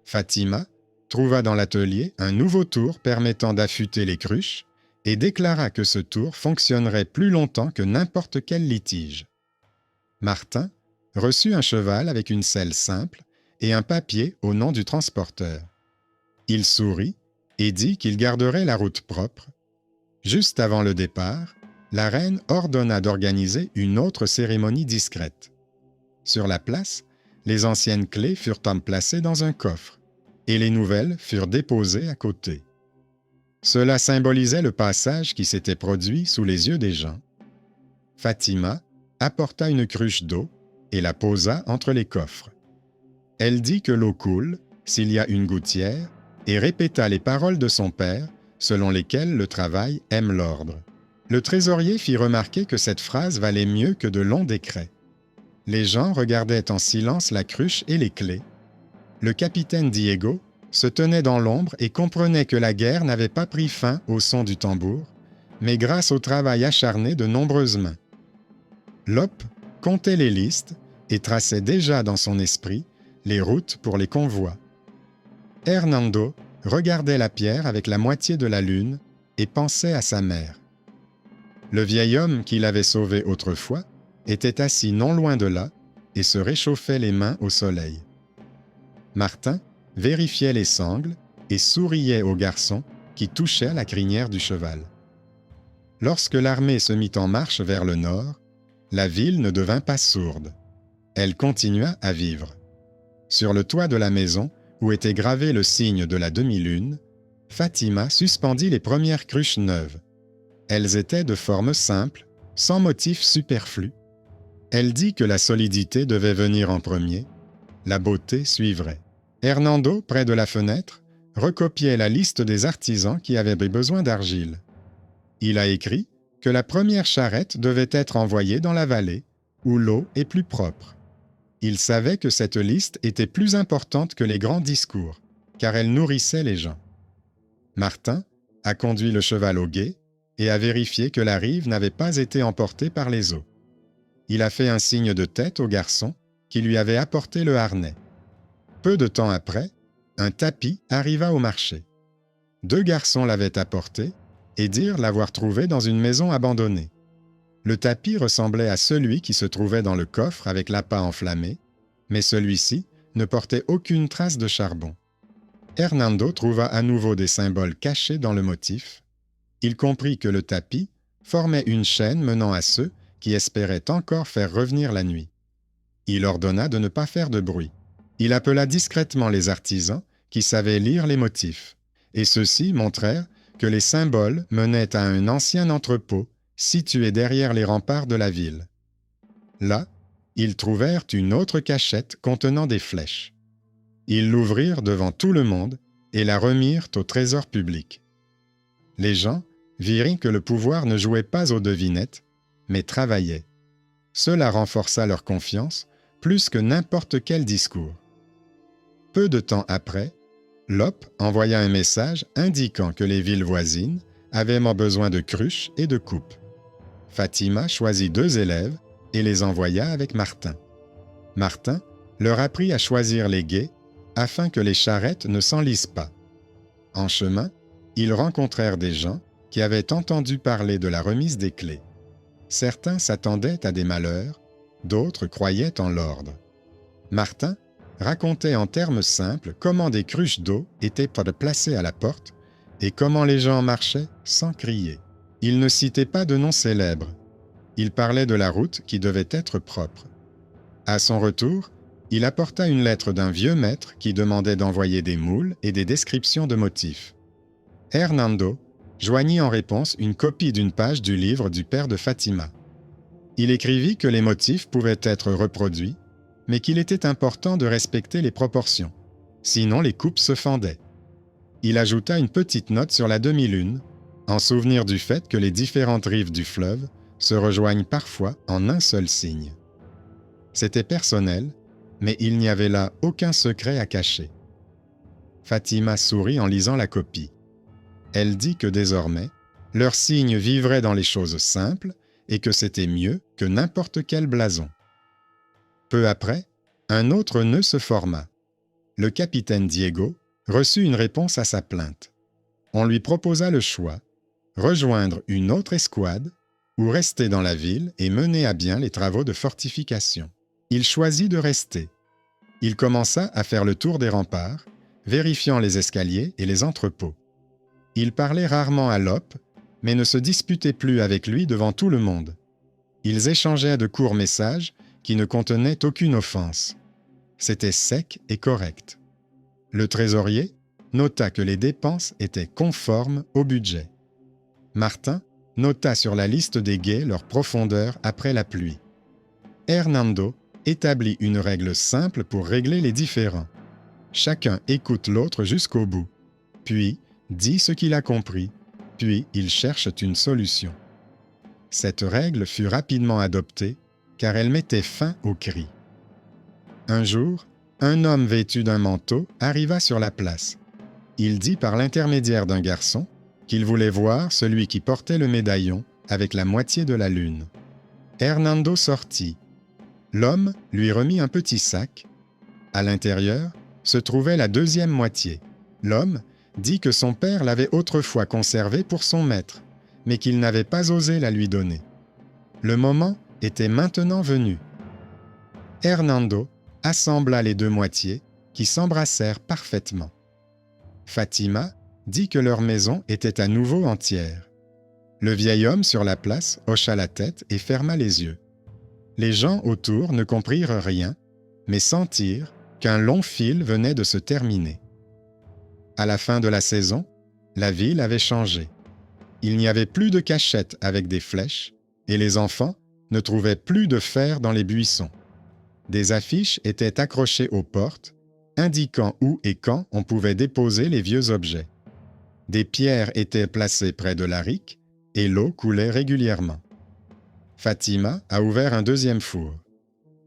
Speaker 1: Fatima trouva dans l'atelier un nouveau tour permettant d'affûter les cruches et déclara que ce tour fonctionnerait plus longtemps que n'importe quel litige. Martin reçut un cheval avec une selle simple et un papier au nom du transporteur. Il sourit et dit qu'il garderait la route propre. Juste avant le départ, la reine ordonna d'organiser une autre cérémonie discrète. Sur la place, les anciennes clés furent emplacées dans un coffre et les nouvelles furent déposées à côté. Cela symbolisait le passage qui s'était produit sous les yeux des gens. Fatima apporta une cruche d'eau et la posa entre les coffres. Elle dit que l'eau coule s'il y a une gouttière et répéta les paroles de son père selon lesquelles le travail aime l'ordre. Le trésorier fit remarquer que cette phrase valait mieux que de longs décrets. Les gens regardaient en silence la cruche et les clés. Le capitaine Diego se tenait dans l'ombre et comprenait que la guerre n'avait pas pris fin au son du tambour, mais grâce au travail acharné de nombreuses mains. Lope comptait les listes et traçait déjà dans son esprit les routes pour les convois. Hernando regardait la pierre avec la moitié de la lune et pensait à sa mère. Le vieil homme qui l'avait sauvé autrefois était assis non loin de là et se réchauffait les mains au soleil. Martin vérifiait les sangles et souriait au garçon qui touchait à la crinière du cheval. Lorsque l'armée se mit en marche vers le nord, la ville ne devint pas sourde. Elle continua à vivre. Sur le toit de la maison, où était gravé le signe de la demi-lune, Fatima suspendit les premières cruches neuves. Elles étaient de forme simple, sans motif superflu. Elle dit que la solidité devait venir en premier, la beauté suivrait. Hernando, près de la fenêtre, recopiait la liste des artisans qui avaient besoin d'argile. Il a écrit que la première charrette devait être envoyée dans la vallée, où l'eau est plus propre. Il savait que cette liste était plus importante que les grands discours, car elle nourrissait les gens. Martin a conduit le cheval au gué et a vérifié que la rive n'avait pas été emportée par les eaux. Il a fait un signe de tête au garçon qui lui avait apporté le harnais. Peu de temps après, un tapis arriva au marché. 2 garçons l'avaient apporté et dirent l'avoir trouvé dans une maison abandonnée. Le tapis ressemblait à celui qui se trouvait dans le coffre avec l'appât enflammé, mais celui-ci ne portait aucune trace de charbon. Hernando trouva à nouveau des symboles cachés dans le motif. Il comprit que le tapis formait une chaîne menant à ceux qui espéraient encore faire revenir la nuit. Il ordonna de ne pas faire de bruit. Il appela discrètement les artisans qui savaient lire les motifs, et ceux-ci montrèrent que les symboles menaient à un ancien entrepôt situé derrière les remparts de la ville. Là, ils trouvèrent une autre cachette contenant des flèches. Ils l'ouvrirent devant tout le monde et la remirent au trésor public. Les gens virent que le pouvoir ne jouait pas aux devinettes, mais travaillait. Cela renforça leur confiance plus que n'importe quel discours. Peu de temps après, Lope envoya un message indiquant que les villes voisines avaient besoin de cruches et de coupes. Fatima choisit 2 élèves et les envoya avec Martin. Martin leur apprit à choisir les gués afin que les charrettes ne s'enlisent pas. En chemin, ils rencontrèrent des gens qui avaient entendu parler de la remise des clés. Certains s'attendaient à des malheurs, d'autres croyaient en l'ordre. Martin racontait en termes simples comment des cruches d'eau étaient placées à la porte et comment les gens marchaient sans crier. Il ne citait pas de noms célèbres. Il parlait de la route qui devait être propre. À son retour, Il apporta une lettre d'un vieux maître qui demandait d'envoyer des moules et des descriptions de motifs. Hernando joignit en réponse une copie d'une page du livre du père de Fatima. Il écrivit que les motifs pouvaient être reproduits, mais qu'il était important de respecter les proportions, sinon les coupes se fendaient. Il ajouta une petite note sur la demi-lune, en souvenir du fait que les différentes rives du fleuve se rejoignent parfois en un seul signe. C'était personnel, mais il n'y avait là aucun secret à cacher. Fatima sourit en lisant la copie. Elle dit que désormais, leur signe vivrait dans les choses simples et que c'était mieux que n'importe quel blason. Peu après, un autre nœud se forma. Le capitaine Diego reçut une réponse à sa plainte. On lui proposa le choix, rejoindre une autre escouade ou rester dans la ville et mener à bien les travaux de fortification. Il choisit de rester. Il commença à faire le tour des remparts, vérifiant les escaliers et les entrepôts. Il parlait rarement à Lope, mais ne se disputait plus avec lui devant tout le monde. Ils échangeaient de courts messages qui ne contenaient aucune offense. C'était sec et correct. Le trésorier nota que les dépenses étaient conformes au budget. Martin nota sur la liste des gués leur profondeur après la pluie. Hernando établit une règle simple pour régler les différends. Chacun écoute l'autre jusqu'au bout, puis dit ce qu'il a compris, puis ils cherchent une solution. Cette règle fut rapidement adoptée, car elle mettait fin aux cris. Un jour, un homme vêtu d'un manteau arriva sur la place. Il dit par l'intermédiaire d'un garçon qu'il voulait voir celui qui portait le médaillon avec la moitié de la lune. Hernando sortit. L'homme lui remit un petit sac. À l'intérieur se trouvait la deuxième moitié. L'homme dit que son père l'avait autrefois conservée pour son maître, mais qu'il n'avait pas osé la lui donner. Le moment était maintenant venu. Hernando assembla les deux moitiés qui s'embrassèrent parfaitement. Fatima dit que leur maison était à nouveau entière. Le vieil homme sur la place hocha la tête et ferma les yeux. Les gens autour ne comprirent rien, mais sentirent qu'un long fil venait de se terminer. À la fin de la saison, la ville avait changé. Il n'y avait plus de cachettes avec des flèches, et les enfants ne trouvaient plus de fer dans les buissons. Des affiches étaient accrochées aux portes, indiquant où et quand on pouvait déposer les vieux objets. Des pierres étaient placées près de l'aric, et l'eau coulait régulièrement. Fatima a ouvert un deuxième four.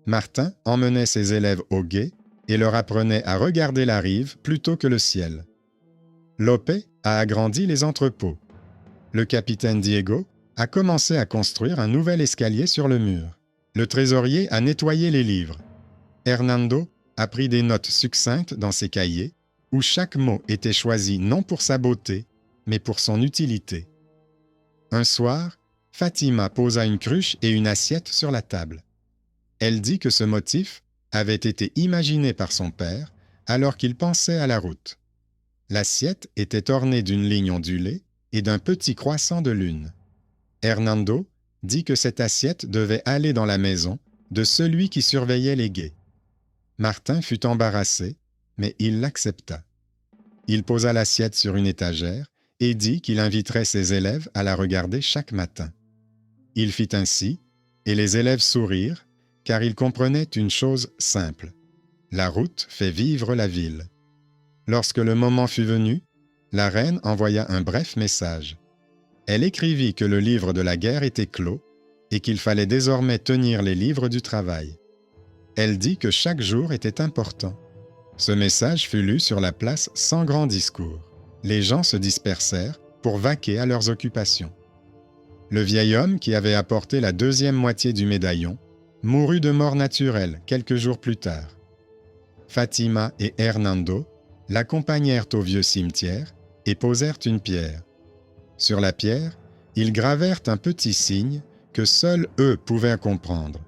Speaker 1: Martin emmenait ses élèves au gué et leur apprenait à regarder la rive plutôt que le ciel. Lope a agrandi les entrepôts. Le capitaine Diego a commencé à construire un nouvel escalier sur le mur. Le trésorier a nettoyé les livres. Hernando a pris des notes succinctes dans ses cahiers, où chaque mot était choisi non pour sa beauté, mais pour son utilité. Un soir, Fatima posa une cruche et une assiette sur la table. Elle dit que ce motif avait été imaginé par son père alors qu'il pensait à la route. L'assiette était ornée d'une ligne ondulée et d'un petit croissant de lune. Hernando dit que cette assiette devait aller dans la maison de celui qui surveillait les gués. Martin fut embarrassé, mais il l'accepta. Il posa l'assiette sur une étagère et dit qu'il inviterait ses élèves à la regarder chaque matin. Il fit ainsi, et les élèves sourirent, car ils comprenaient une chose simple. La route fait vivre la ville. Lorsque le moment fut venu, la reine envoya un bref message. Elle écrivit que le livre de la guerre était clos et qu'il fallait désormais tenir les livres du travail. Elle dit que chaque jour était important. Ce message fut lu sur la place sans grand discours. Les gens se dispersèrent pour vaquer à leurs occupations. Le vieil homme qui avait apporté la deuxième moitié du médaillon mourut de mort naturelle quelques jours plus tard. Fatima et Hernando l'accompagnèrent au vieux cimetière et posèrent une pierre. Sur la pierre, ils gravèrent un petit signe que seuls eux pouvaient comprendre.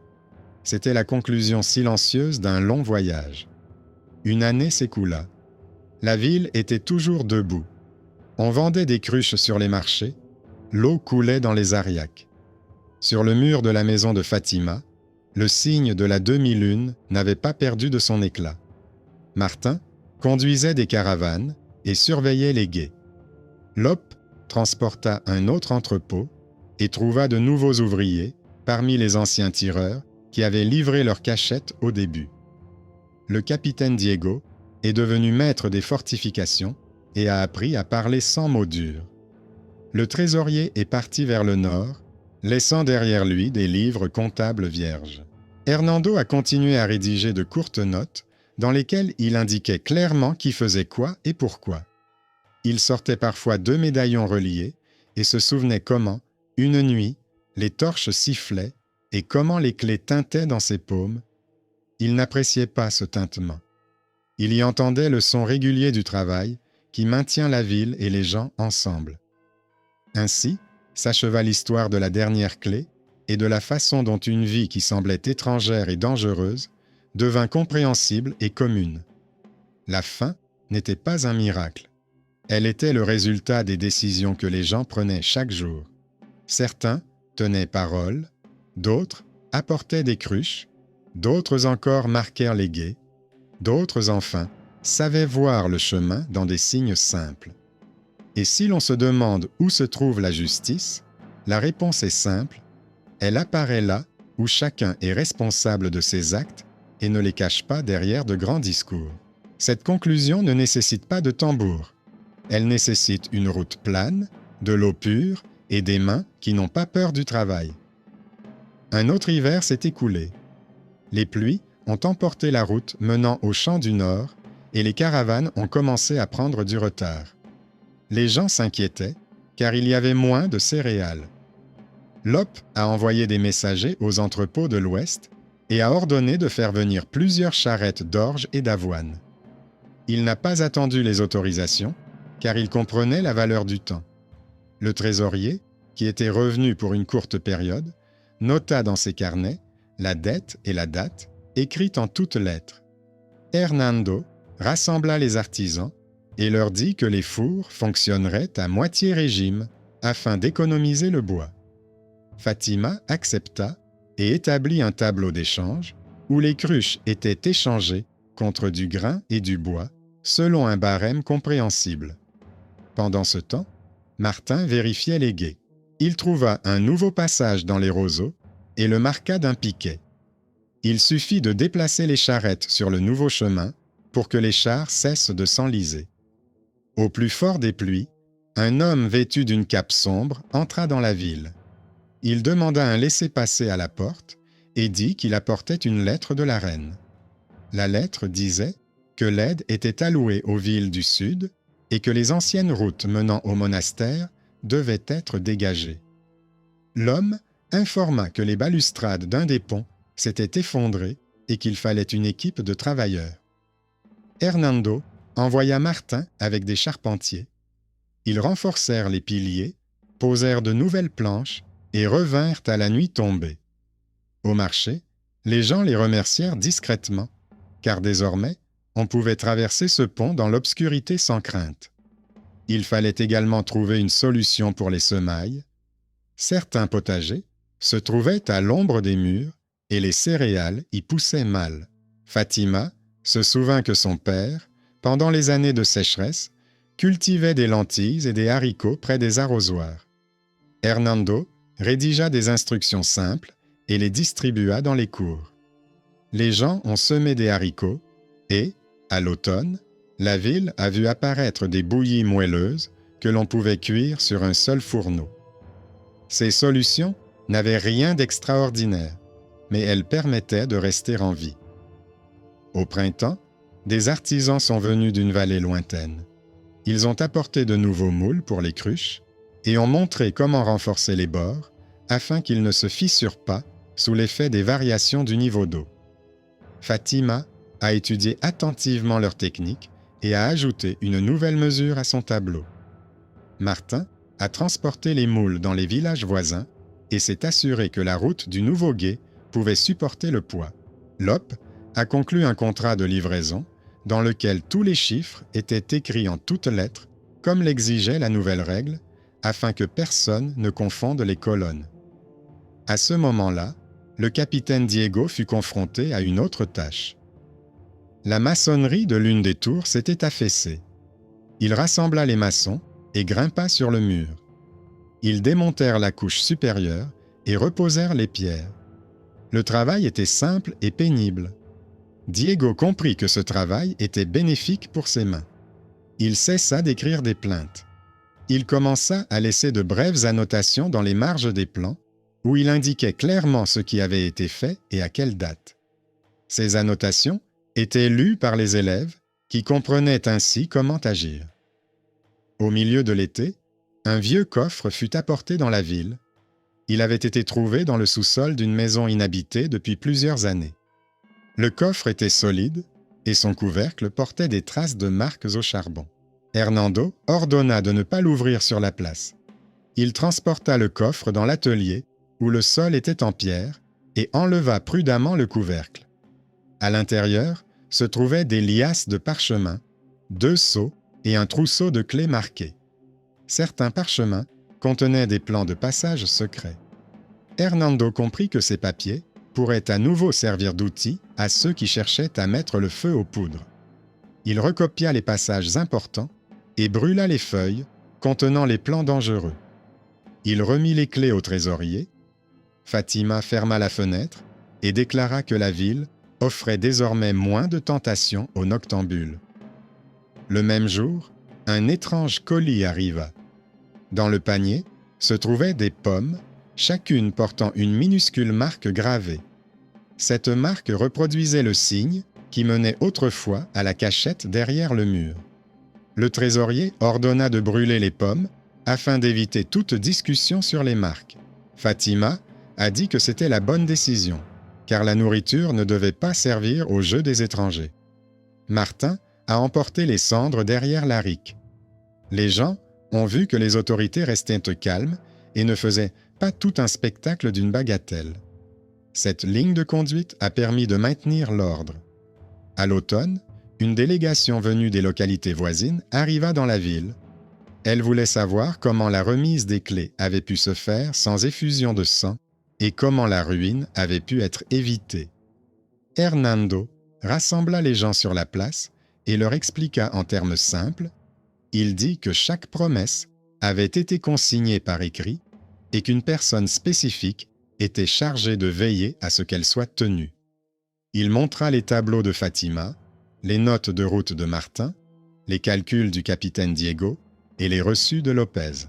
Speaker 1: C'était la conclusion silencieuse d'un long voyage. Une année s'écoula. La ville était toujours debout. On vendait des cruches sur les marchés. L'eau coulait dans les ariacs. Sur le mur de la maison de Fatima, Le signe de la demi-lune n'avait pas perdu de son éclat. Martin conduisait des caravanes et surveillait les gués. Lope transporta un autre entrepôt et trouva de nouveaux ouvriers parmi les anciens tireurs qui avaient livré leur cachette au début. Le capitaine Diego est devenu maître des fortifications et a appris à parler sans mots durs. Le trésorier est parti vers le nord, laissant derrière lui des livres comptables vierges. Hernando a continué à rédiger de courtes notes dans lesquelles il indiquait clairement qui faisait quoi et pourquoi. Il sortait parfois 2 médaillons reliés et se souvenait comment, une nuit, les torches sifflaient et comment les clés tintaient dans ses paumes. Il n'appréciait pas ce tintement. Il y entendait le son régulier du travail qui maintient la ville et les gens ensemble. Ainsi s'acheva l'histoire de la dernière clé et de la façon dont une vie qui semblait étrangère et dangereuse devint compréhensible et commune. La fin n'était pas un miracle. Elle était le résultat des décisions que les gens prenaient chaque jour. Certains tenaient parole, d'autres apportaient des cruches, d'autres encore marquèrent les gués, d'autres enfin savaient voir le chemin dans des signes simples. Et si l'on se demande où se trouve la justice, la réponse est simple, elle apparaît là où chacun est responsable de ses actes et ne les cache pas derrière de grands discours. Cette conclusion ne nécessite pas de tambour. Elle nécessite une route plane, de l'eau pure et des mains qui n'ont pas peur du travail. Un autre hiver s'est écoulé. Les pluies ont emporté la route menant au champ du Nord et les caravanes ont commencé à prendre du retard. Les gens s'inquiétaient car il y avait moins de céréales. Lope a envoyé des messagers aux entrepôts de l'Ouest et a ordonné de faire venir plusieurs charrettes d'orge et d'avoine. Il n'a pas attendu les autorisations car il comprenait la valeur du temps. Le trésorier, qui était revenu pour une courte période, nota dans ses carnets la dette et la date, écrites en toutes lettres. Hernando rassembla les artisans et leur dit que les fours fonctionneraient à moitié régime afin d'économiser le bois. Fatima accepta et établit un tableau d'échange où les cruches étaient échangées contre du grain et du bois selon un barème compréhensible. Pendant ce temps, Martin vérifiait les gués. Il trouva un nouveau passage dans les roseaux et le marqua d'un piquet. Il suffit de déplacer les charrettes sur le nouveau chemin pour que les chars cessent de s'enliser. Au plus fort des pluies, un homme vêtu d'une cape sombre entra dans la ville. Il demanda un laissez-passer à la porte et dit qu'il apportait une lettre de la reine. La lettre disait que l'aide était allouée aux villes du sud et que les anciennes routes menant au monastère devaient être dégagées. L'homme informa que les balustrades d'un des ponts s'étaient effondrées et qu'il fallait une équipe de travailleurs. Hernando envoya Martin avec des charpentiers. Ils renforcèrent les piliers, posèrent de nouvelles planches et revinrent à la nuit tombée. Au marché, les gens les remercièrent discrètement, car désormais, on pouvait traverser ce pont dans l'obscurité sans crainte. Il fallait également trouver une solution pour les semailles. Certains potagers se trouvaient à l'ombre des murs et les céréales y poussaient mal. Fatima se souvint que son père, pendant les années de sécheresse, cultivait des lentilles et des haricots près des arrosoirs. Hernando rédigea des instructions simples et les distribua dans les cours. Les gens ont semé des haricots et, à l'automne, la ville a vu apparaître des bouillies moelleuses que l'on pouvait cuire sur un seul fourneau. Ces solutions n'avaient rien d'extraordinaire, mais elles permettaient de rester en vie. Au printemps, des artisans sont venus d'une vallée lointaine. Ils ont apporté de nouveaux moules pour les cruches et ont montré comment renforcer les bords afin qu'ils ne se fissurent pas sous l'effet des variations du niveau d'eau. Fatima a étudié attentivement leur technique et a ajouté une nouvelle mesure à son tableau. Martin a transporté les moules dans les villages voisins et s'est assuré que la route du nouveau gué pouvait supporter le poids. Lope a conclu un contrat de livraison dans lequel tous les chiffres étaient écrits en toutes lettres, comme l'exigeait la nouvelle règle, afin que personne ne confonde les colonnes. À ce moment-là, le capitaine Diego fut confronté à une autre tâche. La maçonnerie de l'une des tours s'était affaissée. Il rassembla les maçons et grimpa sur le mur. Ils démontèrent la couche supérieure et reposèrent les pierres. Le travail était simple et pénible. Diego comprit que ce travail était bénéfique pour ses mains. Il cessa d'écrire des plaintes. Il commença à laisser de brèves annotations dans les marges des plans, où il indiquait clairement ce qui avait été fait et à quelle date. Ces annotations étaient lues par les élèves, qui comprenaient ainsi comment agir. Au milieu de l'été, un vieux coffre fut apporté dans la ville. Il avait été trouvé dans le sous-sol d'une maison inhabitée depuis plusieurs années. Le coffre était solide et son couvercle portait des traces de marques au charbon. Hernando ordonna de ne pas l'ouvrir sur la place. Il transporta le coffre dans l'atelier où le sol était en pierre et enleva prudemment le couvercle. À l'intérieur se trouvaient des liasses de parchemins, 2 sceaux et un trousseau de clés marquées. Certains parchemins contenaient des plans de passage secrets. Hernando comprit que ces papiers pourraient à nouveau servir d'outil à ceux qui cherchaient à mettre le feu aux poudres. Il recopia les passages importants et brûla les feuilles contenant les plans dangereux. Il remit les clés au trésorier. Fatima ferma la fenêtre et déclara que la ville offrait désormais moins de tentations aux noctambules. Le même jour, un étrange colis arriva. Dans le panier se trouvaient des pommes, chacune portant une minuscule marque gravée. Cette marque reproduisait le signe qui menait autrefois à la cachette derrière le mur. Le trésorier ordonna de brûler les pommes afin d'éviter toute discussion sur les marques. Fatima a dit que c'était la bonne décision, car la nourriture ne devait pas servir au jeu des étrangers. Martin a emporté les cendres derrière la rique. Les gens ont vu que les autorités restaient calmes et ne faisaient pas tout un spectacle d'une bagatelle. Cette ligne de conduite a permis de maintenir l'ordre. À l'automne, une délégation venue des localités voisines arriva dans la ville. Elle voulait savoir comment la remise des clés avait pu se faire sans effusion de sang et comment la ruine avait pu être évitée. Hernando rassembla les gens sur la place et leur expliqua en termes simples. Il dit que chaque promesse avait été consignée par écrit et qu'une personne spécifique était chargée de veiller à ce qu'elle soit tenue. Il montra les tableaux de Fatima, les notes de route de Martin, les calculs du capitaine Diego et les reçus de Lopez.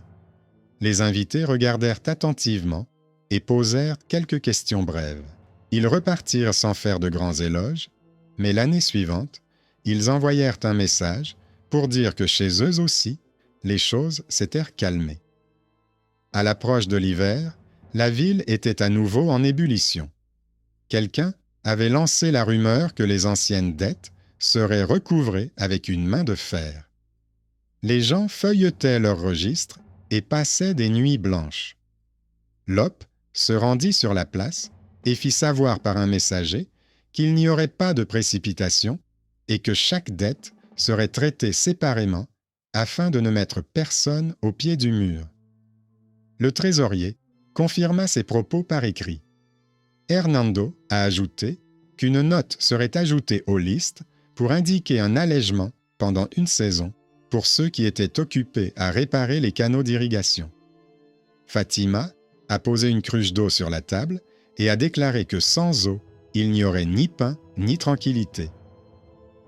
Speaker 1: Les invités regardèrent attentivement et posèrent quelques questions brèves. Ils repartirent sans faire de grands éloges, mais l'année suivante, ils envoyèrent un message pour dire que chez eux aussi, les choses s'étaient calmées. À l'approche de l'hiver, la ville était à nouveau en ébullition. Quelqu'un avait lancé la rumeur que les anciennes dettes seraient recouvrées avec une main de fer. Les gens feuilletaient leurs registres et passaient des nuits blanches. Lope se rendit sur la place et fit savoir par un messager qu'il n'y aurait pas de précipitation et que chaque dette serait traitée séparément afin de ne mettre personne au pied du mur. Le trésorier confirma ses propos par écrit. Hernando a ajouté qu'une note serait ajoutée aux listes pour indiquer un allègement pendant une saison pour ceux qui étaient occupés à réparer les canaux d'irrigation. Fatima a posé une cruche d'eau sur la table et a déclaré que sans eau, il n'y aurait ni pain ni tranquillité.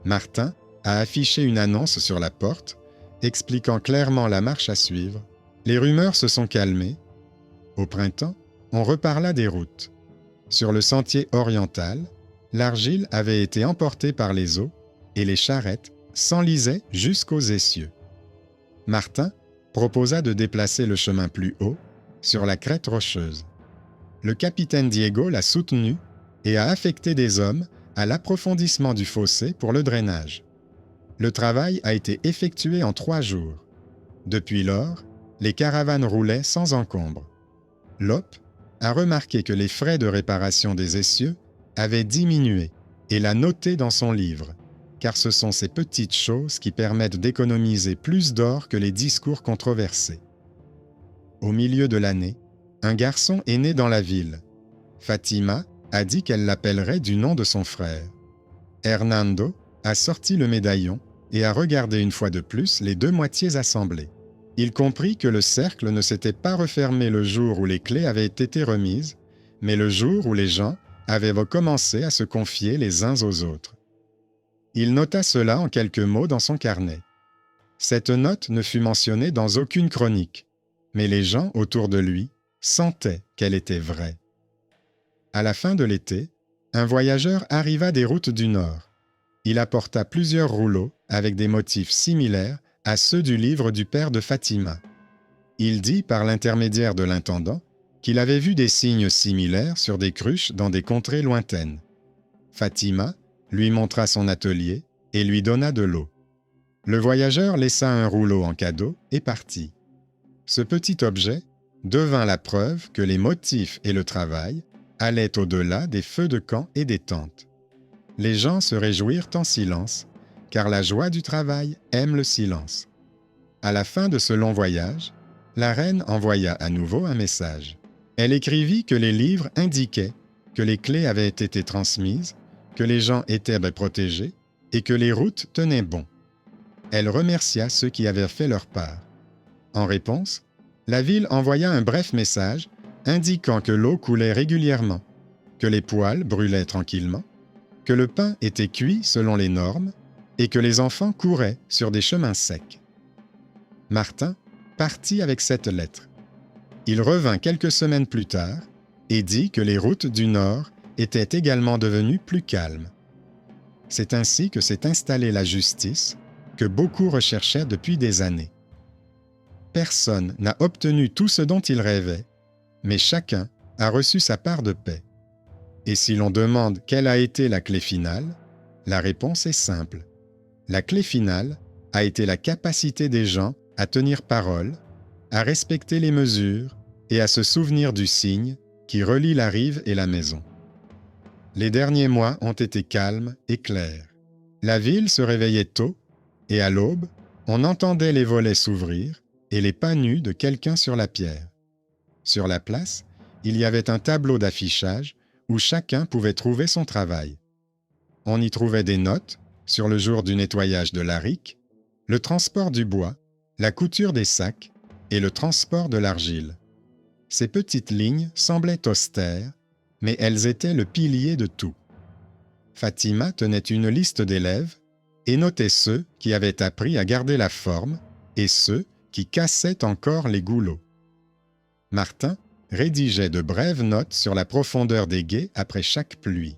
Speaker 1: Martin a affiché une annonce sur la porte expliquant clairement la marche à suivre. Les rumeurs se sont calmées. Au printemps, on reparla des routes. Sur le sentier oriental, l'argile avait été emportée par les eaux et les charrettes s'enlisaient jusqu'aux essieux. Martin proposa de déplacer le chemin plus haut, sur la crête rocheuse. Le capitaine Diego l'a soutenu et a affecté des hommes à l'approfondissement du fossé pour le drainage. Le travail a été effectué en 3 jours. Depuis lors, les caravanes roulaient sans encombre. Lope a remarqué que les frais de réparation des essieux avaient diminué et l'a noté dans son livre, car ce sont ces petites choses qui permettent d'économiser plus d'or que les discours controversés. Au milieu de l'année, un garçon est né dans la ville. Fatima a dit qu'elle l'appellerait du nom de son frère. Hernando a sorti le médaillon et a regardé une fois de plus les deux moitiés assemblées. Il comprit que le cercle ne s'était pas refermé le jour où les clés avaient été remises, mais le jour où les gens avaient recommencé à se confier les uns aux autres. Il nota cela en quelques mots dans son carnet. Cette note ne fut mentionnée dans aucune chronique, mais les gens autour de lui sentaient qu'elle était vraie. À la fin de l'été, un voyageur arriva des routes du Nord. Il apporta plusieurs rouleaux avec des motifs similaires à ceux du livre du père de Fatima. Il dit par l'intermédiaire de l'intendant qu'il avait vu des signes similaires sur des cruches dans des contrées lointaines. Fatima lui montra son atelier et lui donna de l'eau. Le voyageur laissa un rouleau en cadeau et partit. Ce petit objet devint la preuve que les motifs et le travail allaient au-delà des feux de camp et des tentes. Les gens se réjouirent en silence, car la joie du travail aime le silence. À la fin de ce long voyage, la reine envoya à nouveau un message. Elle écrivit que les livres indiquaient que les clés avaient été transmises, que les gens étaient protégés et que les routes tenaient bon. Elle remercia ceux qui avaient fait leur part. En réponse, la ville envoya un bref message indiquant que l'eau coulait régulièrement, que les poêles brûlaient tranquillement, que le pain était cuit selon les normes et que les enfants couraient sur des chemins secs. Martin partit avec cette lettre. Il revint quelques semaines plus tard et dit que les routes du Nord étaient également devenues plus calmes. C'est ainsi que s'est installée la justice que beaucoup recherchaient depuis des années. Personne n'a obtenu tout ce dont il rêvait, mais chacun a reçu sa part de paix. Et si l'on demande quelle a été la clé finale, la réponse est simple. La clé finale a été la capacité des gens à tenir parole, à respecter les mesures et à se souvenir du signe qui relie la rive et la maison. Les derniers mois ont été calmes et clairs. La ville se réveillait tôt et à l'aube, on entendait les volets s'ouvrir et les pas nus de quelqu'un sur la pierre. Sur la place, il y avait un tableau d'affichage où chacun pouvait trouver son travail. On y trouvait des notes sur le jour du nettoyage de la rique, le transport du bois, la couture des sacs et le transport de l'argile. Ces petites lignes semblaient austères, mais elles étaient le pilier de tout. Fatima tenait une liste d'élèves et notait ceux qui avaient appris à garder la forme et ceux qui cassaient encore les goulots. Martin rédigeait de brèves notes sur la profondeur des gués après chaque pluie.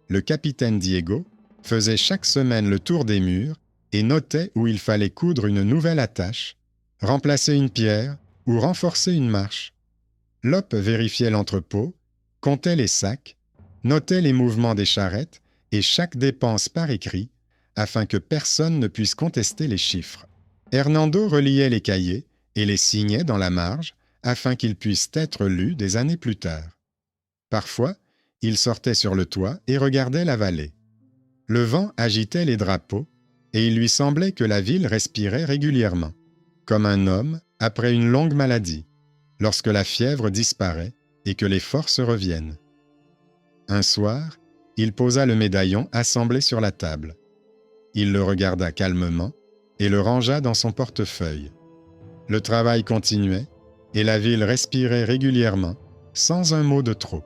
Speaker 1: Le capitaine Diego faisait chaque semaine le tour des murs et notait où il fallait coudre une nouvelle attache, remplacer une pierre ou renforcer une marche. Lope vérifiait l'entrepôt, comptait les sacs, notait les mouvements des charrettes et chaque dépense par écrit, afin que personne ne puisse contester les chiffres. Hernando reliait les cahiers et les signait dans la marge, afin qu'ils puissent être lus des années plus tard. Parfois, il sortait sur le toit et regardait la vallée. Le vent agitait les drapeaux, et il lui semblait que la ville respirait régulièrement, comme un homme après une longue maladie, lorsque la fièvre disparaît et que les forces reviennent. Un soir, il posa le médaillon assemblé sur la table. Il le regarda calmement et le rangea dans son portefeuille. Le travail continuait, et la ville respirait régulièrement, sans un mot de trop.